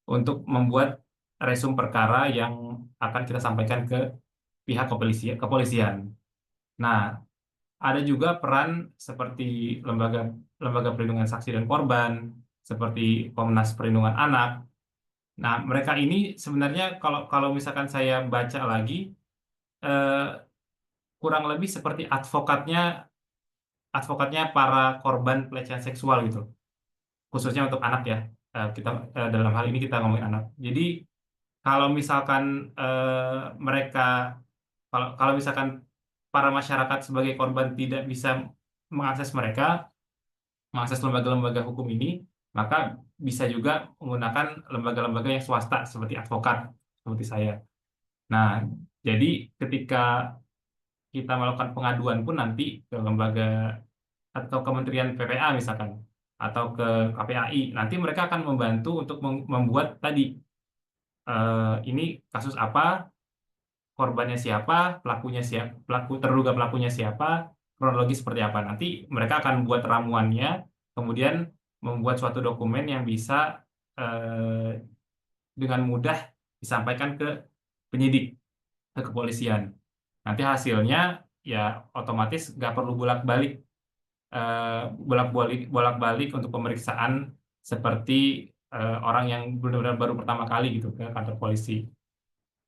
untuk membuat resum perkara yang akan kita sampaikan ke pihak kepolisian. Nah, ada juga peran seperti lembaga lembaga perlindungan saksi dan korban, seperti Komnas Perlindungan Anak. Nah, mereka ini sebenarnya kalau kalau misalkan saya baca lagi, eh, kurang lebih seperti advokatnya para korban pelecehan seksual gitu, khususnya untuk anak ya. Kita dalam hal ini kita ngomongin anak. Jadi kalau misalkan mereka kalau kalau misalkan para masyarakat sebagai korban tidak bisa mengakses mengakses lembaga-lembaga hukum ini, maka bisa juga menggunakan lembaga-lembaga yang swasta seperti advokat, seperti saya. Nah, jadi ketika kita melakukan pengaduan pun nanti ke lembaga atau Kementerian PPA misalkan, atau ke KPAI, nanti mereka akan membantu untuk membuat tadi ini kasus apa, korbannya siapa, pelakunya siapa, terduga pelakunya siapa, kronologi seperti apa. Nanti mereka akan buat ramuannya, kemudian membuat suatu dokumen yang bisa dengan mudah disampaikan ke penyidik, ke kepolisian. Nanti hasilnya ya otomatis nggak perlu bolak-balik untuk pemeriksaan seperti orang yang benar-benar baru pertama kali gitu ke kantor polisi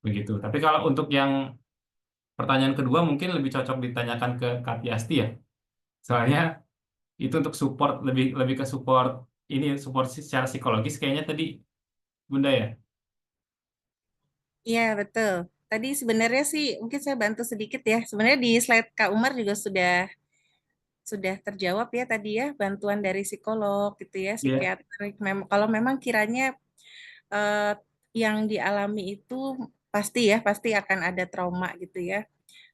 begitu. Tapi kalau untuk yang pertanyaan kedua mungkin lebih cocok ditanyakan ke Kak Tiasti ya. Soalnya itu untuk support, lebih lebih ke support ini, support secara psikologis kayaknya tadi Bunda ya. Iya, betul. Tadi sebenarnya sih mungkin saya bantu sedikit ya. Sebenarnya di slide Kak Umar juga sudah terjawab ya tadi ya, bantuan dari psikolog gitu ya, Iya. psikiater. Kalau memang kiranya eh, yang dialami itu pasti akan ada trauma gitu ya.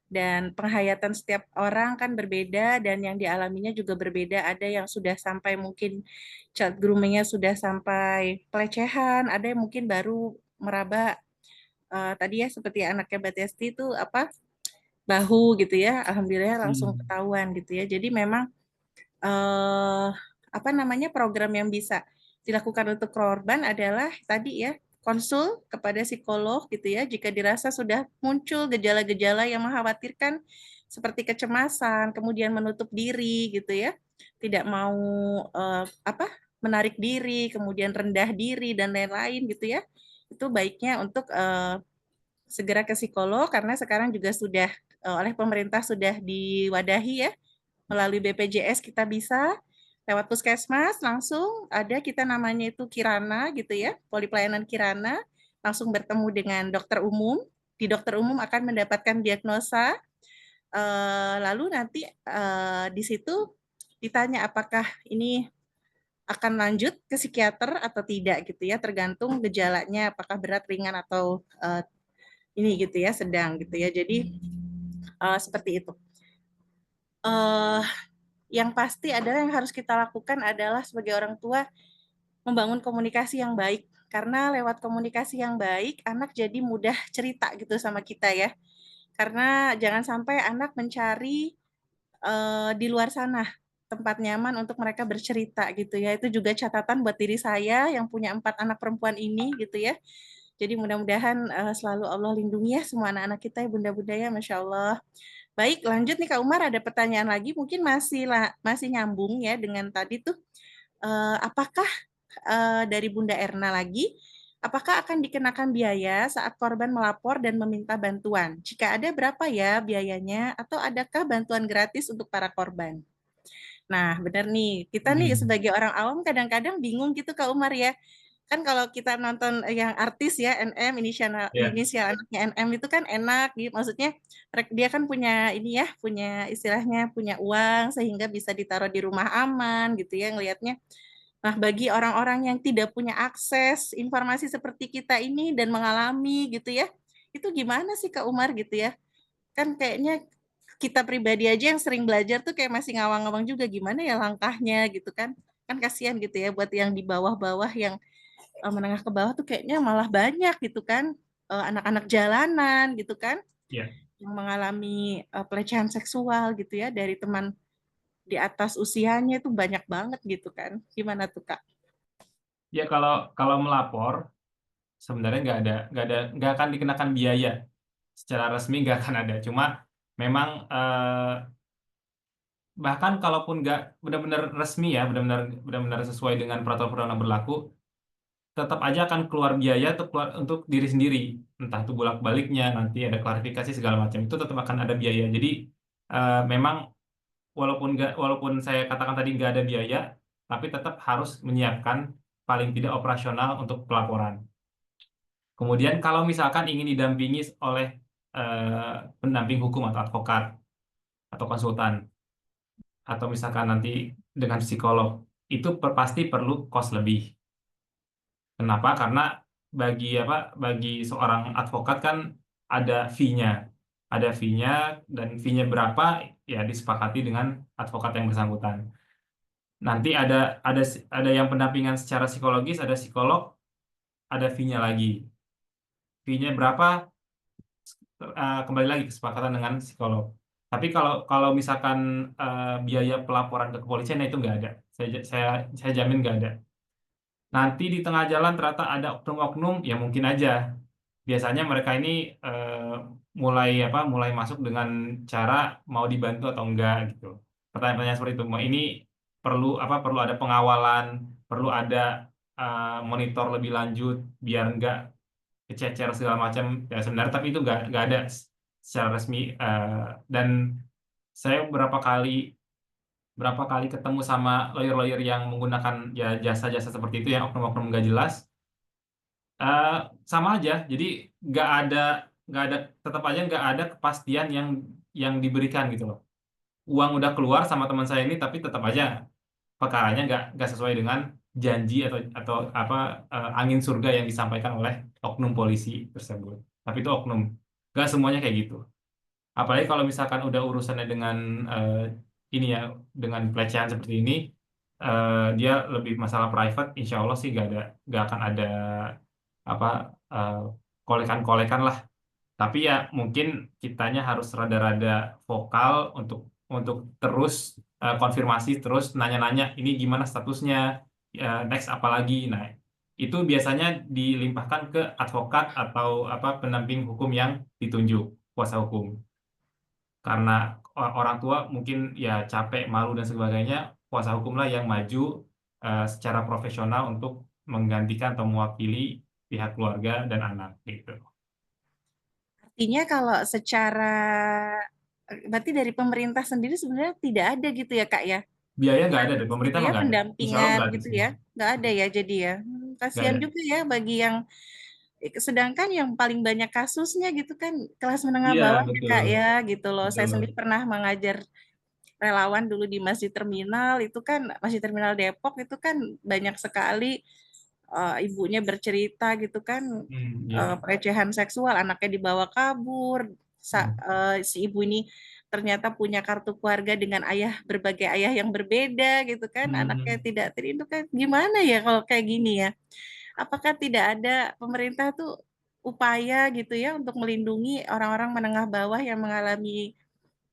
Dan penghayatan setiap orang kan berbeda dan yang dialaminya juga berbeda. Ada yang sudah sampai mungkin child groomingnya sudah sampai pelecehan, ada yang mungkin baru meraba tadi ya seperti anaknya Mbak Testi itu apa bahu gitu ya. Alhamdulillah langsung Hmm. ketahuan gitu ya. Jadi memang eh, apa namanya program yang bisa dilakukan untuk korban adalah tadi ya konsul kepada psikolog gitu ya jika dirasa sudah muncul gejala-gejala yang mengkhawatirkan seperti kecemasan, kemudian menutup diri gitu ya, tidak mau apa menarik diri, kemudian rendah diri dan lain-lain gitu ya. Itu baiknya untuk segera ke psikolog karena sekarang juga sudah oleh pemerintah sudah diwadahi ya melalui BPJS kita bisa lewat puskesmas langsung ada kita namanya itu Kirana gitu ya, poli pelayanan Kirana, langsung bertemu dengan dokter umum. Di dokter umum akan mendapatkan diagnosa, lalu nanti di situ ditanya apakah ini akan lanjut ke psikiater atau tidak gitu ya, tergantung gejalanya apakah berat, ringan atau ini gitu ya, sedang gitu ya. Jadi seperti itu. Yang pasti adalah yang harus kita lakukan adalah sebagai orang tua membangun komunikasi yang baik. Karena lewat komunikasi yang baik, anak jadi mudah cerita gitu sama kita ya. Karena jangan sampai anak mencari di luar sana tempat nyaman untuk mereka bercerita gitu ya. Itu juga catatan buat diri saya yang punya 4 anak perempuan ini gitu ya. Jadi mudah-mudahan selalu Allah lindungi ya semua anak-anak kita ya bunda-bunda ya, Masya Allah. Baik, lanjut nih Kak Umar, ada pertanyaan lagi, mungkin masih nyambung ya dengan tadi tuh, apakah dari Bunda Erna lagi, apakah akan dikenakan biaya saat korban melapor dan meminta bantuan? Jika ada, berapa ya biayanya? Atau adakah bantuan gratis untuk para korban? Nah, benar nih, kita nih sebagai orang awam kadang-kadang bingung gitu Kak Umar ya. Kan kalau kita nonton yang artis ya, NM, Ya. inisial anaknya NM itu kan enak gitu. Maksudnya dia kan punya ini ya, punya istilahnya punya uang sehingga bisa ditaruh di rumah aman gitu ya ngelihatnya. Nah, bagi orang-orang yang tidak punya akses informasi seperti kita ini dan mengalami gitu ya, itu gimana sih Kak Umar gitu ya? Kan kayaknya kita pribadi aja yang sering belajar tuh kayak masih ngawang-ngawang juga gimana ya langkahnya gitu kan. Kan kasihan gitu ya buat yang di bawah-bawah yang menengah ke bawah tuh kayaknya malah banyak gitu kan anak-anak jalanan gitu kan Ya. yang mengalami pelecehan seksual gitu ya dari teman di atas usianya itu banyak banget gitu kan. Gimana tuh Kak? Ya, kalau melapor sebenarnya nggak akan dikenakan biaya secara resmi, nggak akan ada. Cuma memang bahkan kalaupun nggak benar-benar resmi ya, benar-benar sesuai dengan peraturan-peraturan yang berlaku, tetap aja akan keluar biaya untuk diri sendiri, entah itu bolak-baliknya, nanti ada klarifikasi segala macam, itu tetap akan ada biaya. Jadi memang walaupun saya katakan tadi nggak ada biaya, tapi tetap harus menyiapkan paling tidak operasional untuk pelaporan. Kemudian kalau misalkan ingin didampingi oleh pendamping hukum atau advokat atau konsultan, atau misalkan nanti dengan psikolog, itu pasti perlu kos lebih. Kenapa? Karena bagi seorang advokat kan ada fee-nya. Ada fee-nya, dan fee-nya berapa ya disepakati dengan advokat yang bersangkutan. Nanti ada yang pendampingan secara psikologis, ada psikolog, ada fee-nya lagi. Fee-nya berapa? Kembali lagi kesepakatan dengan psikolog. Tapi kalau misalkan biaya pelaporan ke kepolisian, itu nggak ada. Saya jamin nggak ada. Nanti di tengah jalan ternyata ada oknum-oknum, ya mungkin aja. Biasanya mereka ini mulai masuk dengan cara mau dibantu atau enggak gitu. Pertanyaan-pertanyaan seperti itu. Ini perlu ada pengawalan, perlu ada monitor lebih lanjut biar enggak kececer segala macam. Ya sebenarnya tapi itu enggak ada secara resmi. Dan saya berapa kali ketemu sama lawyer-lawyer yang menggunakan ya jasa-jasa seperti itu yang oknum-oknum nggak jelas. Eh, Sama aja, jadi nggak ada tetap aja nggak ada kepastian yang diberikan gitu loh. Uang udah keluar sama teman saya ini, tapi tetap aja perkaranya nggak sesuai dengan janji atau apa angin surga yang disampaikan oleh oknum polisi tersebut. Tapi itu oknum, nggak semuanya kayak gitu. Apalagi kalau misalkan udah urusannya dengan ini ya, dengan pelecehan seperti ini, dia lebih masalah private. Insya Allah sih nggak akan ada apa eh, kolekan-kolekan lah. Tapi ya mungkin kitanya harus rada-rada vokal untuk terus konfirmasi, terus nanya-nanya ini gimana statusnya, next apa lagi. Nah, itu biasanya dilimpahkan ke advokat atau pendamping hukum yang ditunjuk, kuasa hukum. Karena orang tua mungkin ya capek, malu dan sebagainya, kuasa hukumlah yang maju secara profesional untuk menggantikan atau mewakili pihak keluarga dan anak gitu. Artinya kalau secara berarti dari pemerintah sendiri sebenarnya tidak ada gitu ya Kak ya? Biaya nggak ada, dari Gratis gitu pemerintah mah ya, nggak ada. Insya Allah pendampingan gratis gitu semua. ya? Nggak ada ya jadi ya? Nggak Kasihan ada. juga ya bagi yang sedangkan yang paling banyak kasusnya gitu kan kelas menengah Iya, bawah ya betul. Kak ya gitu loh. Saya Betul. sendiri pernah mengajar relawan dulu di Masjid Terminal itu kan Masjid Terminal Depok itu kan banyak sekali ibunya bercerita gitu kan Iya. pelecehan seksual anaknya dibawa kabur si ibu ini ternyata punya kartu keluarga dengan berbagai ayah yang berbeda gitu kan anaknya Hmm. tidak terlindungi kan gimana ya kalau kayak gini ya apakah tidak ada pemerintah tuh upaya gitu ya untuk melindungi orang-orang menengah bawah yang mengalami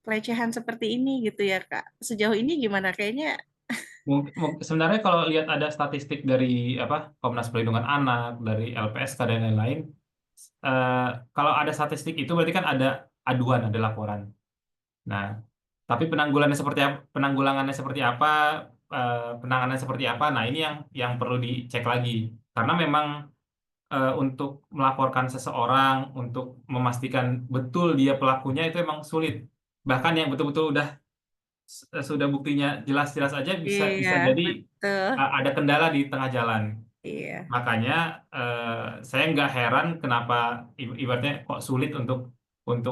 pelecehan seperti ini gitu ya Kak. Sejauh ini gimana? Kayaknya Sebenarnya kalau lihat ada statistik dari apa Komnas Perlindungan Anak, dari LPSK dan lain-lain, eh, kalau ada statistik itu berarti kan ada aduan, ada laporan. Nah, tapi penanggulangannya seperti apa, penanganannya seperti apa? Nah, ini yang perlu dicek lagi. Karena memang untuk melaporkan seseorang, untuk memastikan betul dia pelakunya itu emang sulit. Bahkan yang betul-betul sudah buktinya jelas-jelas aja bisa iya, bisa jadi betul. ada kendala di tengah jalan. Iya, Makanya saya nggak heran kenapa ibaratnya kok sulit untuk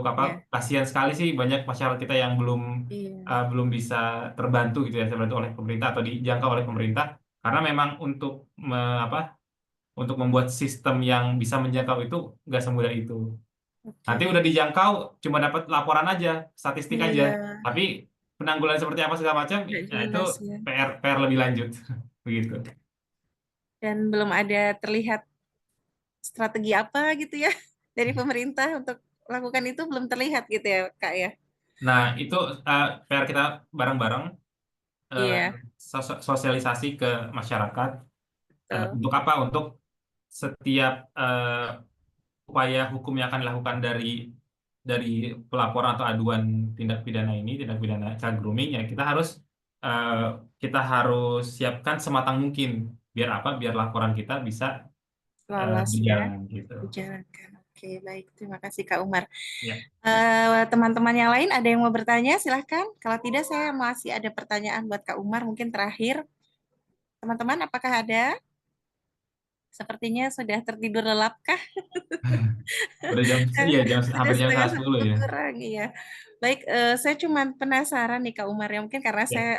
apa iya, kasihan sekali sih banyak masyarakat kita yang belum iya. belum bisa terbantu gitu ya terbantu oleh pemerintah atau dijangkau oleh pemerintah karena memang untuk membuat sistem yang bisa menjangkau itu nggak semudah itu. Nanti Oke. udah dijangkau cuma dapat laporan aja, statistik aja. Iya, Tapi penanggulangan seperti apa segala macam, nggak ya itu jelas ya. PR lebih lanjut begitu. Dan belum ada terlihat strategi apa gitu ya dari pemerintah untuk lakukan itu belum terlihat gitu ya Kak ya. Nah, itu PR kita bareng-bareng eh, Iya, sosialisasi ke masyarakat. betul. Untuk apa? Untuk setiap upaya hukum yang akan dilakukan dari pelaporan atau aduan tindak pidana ini, tindak pidana child grooming, ya eh, kita harus siapkan sematang mungkin. Biar apa? Biar laporan kita bisa Lolos ya, berjalan gitu. dijalankan. Oke, baik. Terima kasih Kak Umar. Ya. Teman-teman yang lain ada yang mau bertanya? Silahkan. Kalau tidak, saya masih ada pertanyaan buat Kak Umar. Mungkin terakhir. Teman-teman, apakah ada? Sepertinya sudah tertidur lelap kah? Udah iya Sudah hampir jam setengah 11 satu ya. kurang, iya. Baik, saya cuma penasaran nih Kak Umar ya, mungkin karena Ya. saya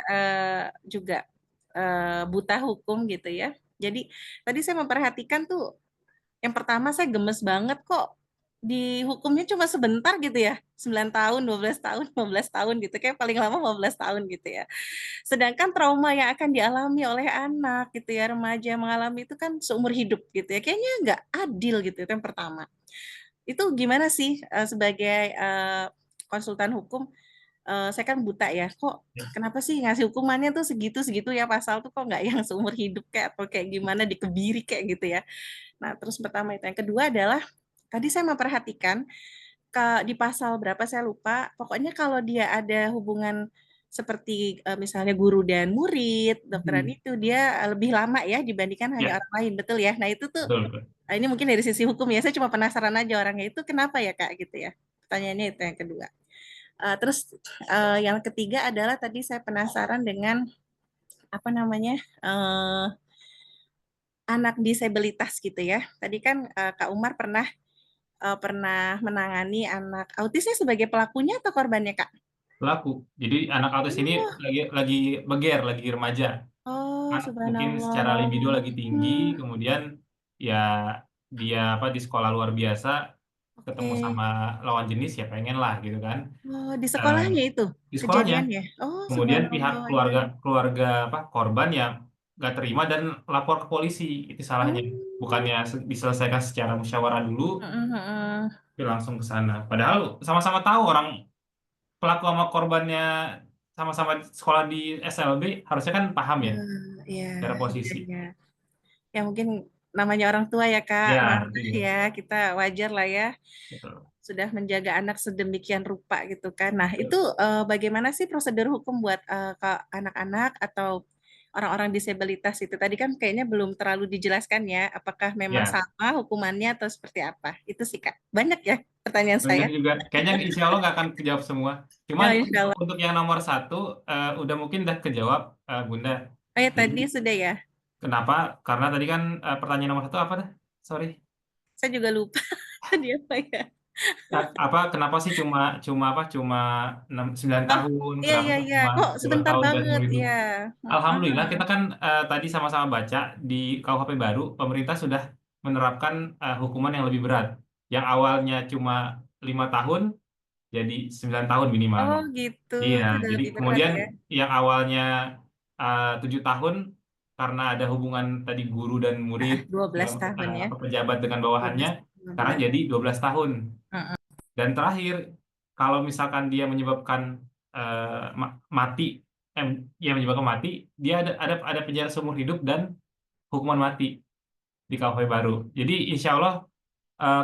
juga buta hukum gitu ya. Jadi tadi saya memperhatikan tuh yang pertama saya gemes banget kok dihukumnya cuma sebentar gitu ya. 9 tahun, 12 tahun, 15 tahun gitu. Kayak paling lama 15 tahun gitu ya. Sedangkan trauma yang akan dialami oleh anak gitu ya, remaja yang mengalami itu kan seumur hidup gitu ya. Kayaknya nggak adil gitu itu yang pertama. Itu gimana sih sebagai konsultan hukum, saya kan buta ya, kok Ya. kenapa sih ngasih hukumannya tuh segitu-segitu ya pasal tuh kok nggak yang seumur hidup kayak atau kayak gimana dikebiri kayak gitu ya. Nah, terus pertama itu. Yang kedua adalah tadi saya memperhatikan di pasal berapa saya lupa, pokoknya kalau dia ada hubungan seperti misalnya guru dan murid, dokteran Hmm. itu dia lebih lama ya dibandingkan hanya Ya, orang lain, betul ya? Nah itu tuh betul, betul. ini mungkin dari sisi hukum ya, saya cuma penasaran aja orangnya itu kenapa ya Kak gitu ya? Pertanyaannya itu yang kedua. Terus yang ketiga adalah tadi saya penasaran dengan apa namanya anak disabilitas gitu ya. Tadi kan Kak Umar pernah menangani anak autisnya sebagai pelakunya atau korbannya, Kak? Pelaku. Jadi anak autis ini Oh, lagi beger, lagi remaja. oh, Mungkin secara subhanallah. libido lagi tinggi, Hmm, kemudian ya dia apa di sekolah luar biasa ketemu oke. sama lawan jenis ya pengen lah gitu kan. Oh, di Eh, sekolahnya itu di sekolahnya. kejadiannya. Oh, Kemudian pihak subhanallah. Iya. keluarga keluarga apa korban ya nggak terima dan lapor ke polisi. Itu salahnya. Oh, Bukannya diselesaikan secara musyawarah dulu, heeh, heeh. tapi langsung ke sana. Padahal sama-sama tahu orang pelaku sama korbannya sama-sama sekolah di SLB harusnya kan paham ya Ya, secara iya, posisi. iya. Ya mungkin namanya orang tua ya Kak, Ya, marah iya, ya, kita wajar lah ya, betul. sudah menjaga anak sedemikian rupa gitu kan. Nah itu Betul. bagaimana sih prosedur hukum buat ke anak-anak atau orang-orang disabilitas itu? Tadi kan kayaknya belum terlalu dijelaskan ya, apakah memang Ya, sama hukumannya atau seperti apa? Itu sih Kak, banyak ya? pertanyaan Banyak saya. juga. Kayaknya insya Allah nggak akan kejawab semua. Cuman Ya, insya Allah. untuk yang nomor satu, udah mungkin udah kejawab, Bunda. Oh ya, Jadi tadi sudah ya. kenapa? Karena tadi kan pertanyaan nomor satu apa dah? Sorry. Saya juga lupa tadi apa ya. Apa kenapa sih cuma cuma apa cuma 9 Oh, tahun, iya, kenapa iya, sih iya. cuma Kok 2 sebentar tahun dan banget, seumur hidup? ya. Alhamdulillah Heeh. kita kan tadi sama-sama baca di KUHP baru, pemerintah sudah menerapkan hukuman yang lebih berat, yang awalnya cuma 5 tahun jadi 9 tahun Oh minimalnya. gitu, Iya, itu udah jadi lebih berat kemudian ya. yang awalnya 7 tahun karena ada hubungan tadi guru dan murid, 12 tahun ya. pejabat dengan bawahannya, 12, sekarang 15. jadi 12 tahun. Heeh. Dan terakhir, kalau misalkan dia menyebabkan mati, yang menyebabkan mati, dia ada penjara seumur hidup dan hukuman mati di KUHP baru. Jadi insya Allah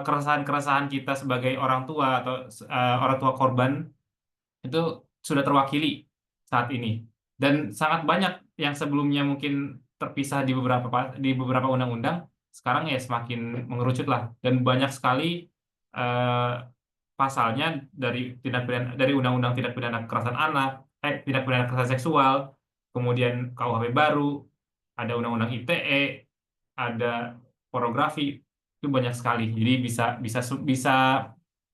keresahan-keresahan kita sebagai orang tua atau orang tua korban itu sudah terwakili saat ini. Dan sangat banyak yang sebelumnya mungkin terpisah di beberapa undang-undang, sekarang ya semakin mengerucut lah. Dan banyak sekali eh, pasalnya dari undang-undang tindak pidana kekerasan anak, tindak pidana kekerasan seksual, kemudian KUHP baru, ada undang-undang ITE, ada pornografi, itu banyak sekali. Jadi bisa bisa bisa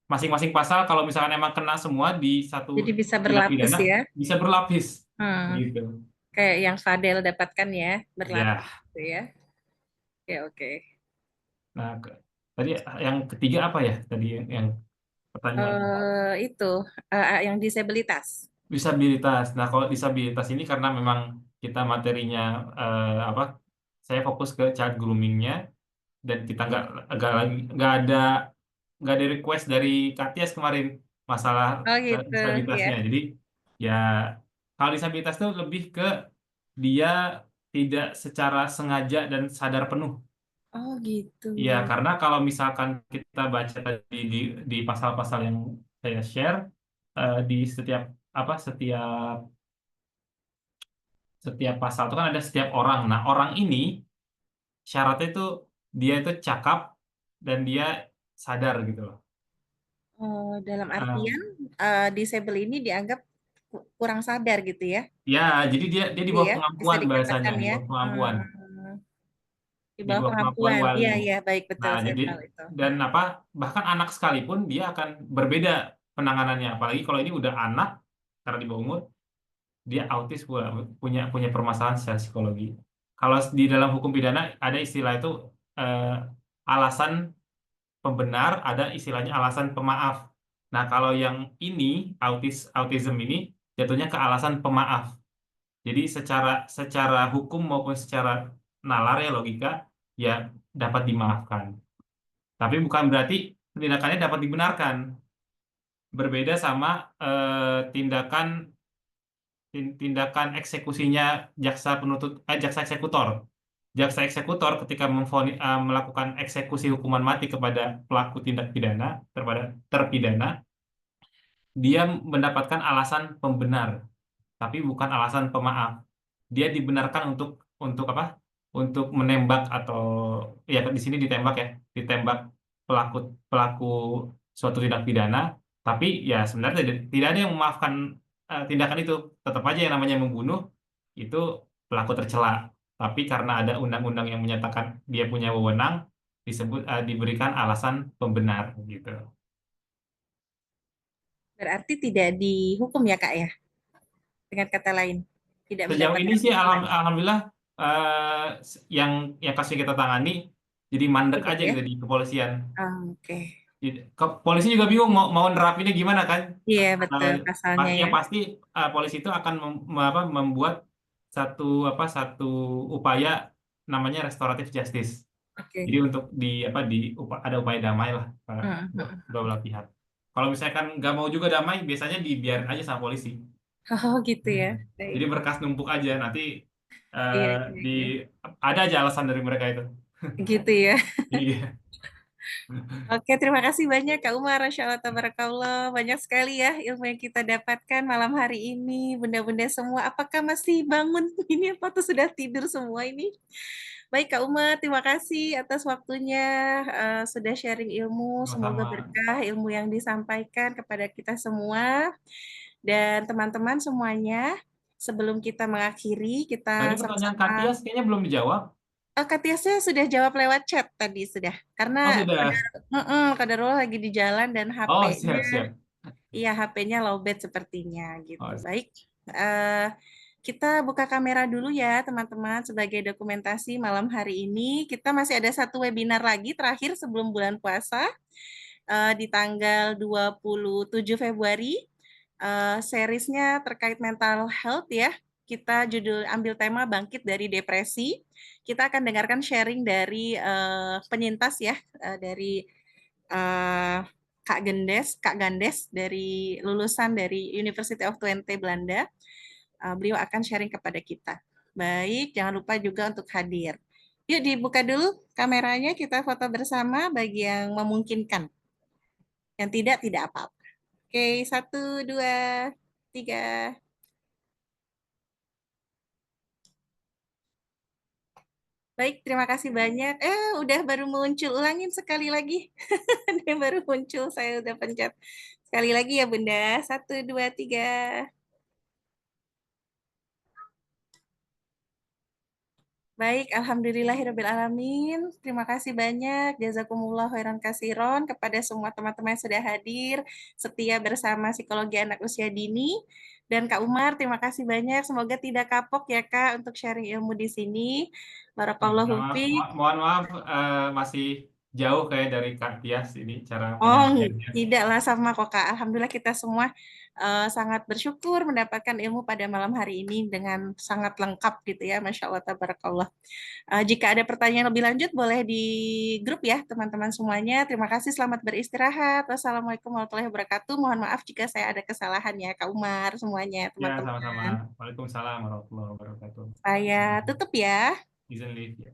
masing-masing pasal kalau misalkan emang kena semua di satu Jadi bisa tindak berlapis pidana ya. bisa berlapis Hmm. gitu. Kayak yang Fadel dapatkan ya, Ya. berlapis gitu ya. Oke, oke. Nah, tadi yang ketiga apa ya? Tadi yang pertanyaan Itu yang disabilitas. disabilitas. Nah, kalau disabilitas ini karena memang kita materinya apa? Saya fokus ke child groomingnya dan kita nggak ada request dari Katias kemarin masalah Oh gitu, ya. disabilitasnya. Jadi ya kalau disabilitas itu lebih ke dia tidak secara sengaja dan sadar penuh. Oh gitu. Ya, karena kalau misalkan kita baca tadi di pasal-pasal yang saya share di setiap apa setiap pasal itu kan ada setiap orang. Nah, orang ini syaratnya itu dia itu cakap dan dia sadar gitu loh. Dalam Eh, artian disable ini dianggap kurang sadar gitu ya. Ya, jadi dia di Gitu bawah ya, bisa pengampuan bahasanya, dikatakan di ya. bawah pengampuan, Di di bawah bawah pengampuan pengampuan. wali. Iya, iya, baik betul Nah, saya jadi tahu itu. dan apa bahkan anak sekalipun dia akan berbeda penanganannya. Apalagi kalau ini udah anak karena di bawah umur, dia autis pula, punya punya permasalahan secara psikologi. Kalau di dalam hukum pidana ada istilah itu eh, alasan pembenar, ada istilahnya alasan pemaaf. Nah, kalau yang ini autism ini jatuhnya ke alasan pemaaf. Jadi secara secara hukum maupun secara nalar ya logika ya dapat dimaafkan. Tapi bukan berarti tindakannya dapat dibenarkan. Berbeda sama tindakan tindakan eksekusinya jaksa eksekutor. Jaksa eksekutor ketika melakukan eksekusi hukuman mati kepada pelaku tindak pidana kepada terpidana, dia mendapatkan alasan pembenar tapi bukan alasan pemaaf. Dia dibenarkan untuk apa? Untuk menembak atau ya di sini ditembak ya, ditembak pelaku pelaku suatu tindak pidana, tapi ya sebenarnya tidak ada yang memaafkan tindakan itu. Tetap aja yang namanya membunuh itu pelaku tercela. Tapi karena ada undang-undang yang menyatakan dia punya wewenang, diberikan alasan pembenar gitu. Berarti tidak dihukum ya, Kak ya? Dengan kata lain, tidak Sejauh ini mendapatkan sih hukuman. alhamdulillah yang kasus kita tangani jadi mandek Tidak aja ya? gitu di kepolisian. Oke. Polisi juga bingung mau nerapinnya gimana kan? Iya, betul pasalnya ya. Yang pasti polisi itu akan membuat satu upaya namanya restoratif justice. Oke. Jadi untuk ada upaya damai lah Hmm, kedua hmm. kedua belah pihak. Kalau misalkan nggak mau juga damai, biasanya dibiarin aja sama polisi. Oh, gitu ya. Hmm. Baik. Jadi berkas numpuk aja nanti Iya, eh, iya, di iya. ada aja alasan dari mereka itu. Gitu ya. Iya. Oke, terima kasih banyak Kak Umar. Masya Allah, tabarakallah. Banyak sekali ya ilmu yang kita dapatkan malam hari ini. Benda-benda semua. Apakah masih bangun ini apa tuh sudah tidur semua ini? Baik Kak Umar, terima kasih atas waktunya, sudah sharing ilmu. Semoga Sama-sama. berkah ilmu yang disampaikan kepada kita semua dan teman-teman semuanya. Sebelum kita mengakhiri, Tadi kita pertanyaan sama-sama. Kak Tias kayaknya belum dijawab. Kak Tiasnya sudah jawab lewat chat tadi sudah, karena Oh, sudah. Qadarullah lagi di jalan dan Oh, HP-nya, siap-siap. iya HP-nya lowbat sepertinya gitu. Oh, Baik, eh, kita buka kamera dulu ya teman-teman sebagai dokumentasi malam hari ini. Kita masih ada satu webinar lagi terakhir sebelum bulan puasa di tanggal 27 Februari. Seriesnya terkait mental health ya. Kita judul ambil tema bangkit dari depresi. Kita akan dengarkan sharing dari penyintas ya, dari eh, Kak Gandes dari lulusan dari University of Twente Belanda. Beliau akan sharing kepada kita. Baik, jangan lupa juga untuk hadir. Yuk dibuka dulu kameranya, kita foto bersama bagi yang memungkinkan. Yang tidak, tidak apa-apa. Oke, 1, 2, 3. Baik, terima kasih banyak. Udah baru muncul. Ulangin sekali lagi. Dia baru muncul, saya udah pencet. Sekali lagi ya Bunda. 1, 2, 3. Baik, alhamdulillahirrabbilalamin. Terima kasih banyak. Jazakumullah khairan kasiron kepada semua teman-teman yang sudah hadir, setia bersama psikologi anak usia dini. Dan Kak Umar, terima kasih banyak. Semoga tidak kapok ya Kak untuk sharing ilmu di sini. Barakallahu maaf, fiik. mohon maaf, masih jauh kayak dari Kak Tias ini cara Oh, penyampaiannya. tidaklah sama kok Kak. Alhamdulillah kita semua sangat bersyukur mendapatkan ilmu pada malam hari ini dengan sangat lengkap gitu ya. Masya Allah, tabarakallah. Jika ada pertanyaan lebih lanjut, boleh di grup ya teman-teman semuanya. Terima kasih, selamat beristirahat. Wassalamualaikum warahmatullahi wabarakatuh. Mohon maaf jika saya ada kesalahan ya Kak Umar, semuanya Ya, sama-sama. teman-teman. Waalaikumsalam warahmatullahi wabarakatuh. Saya tutup ya. Izin live ya.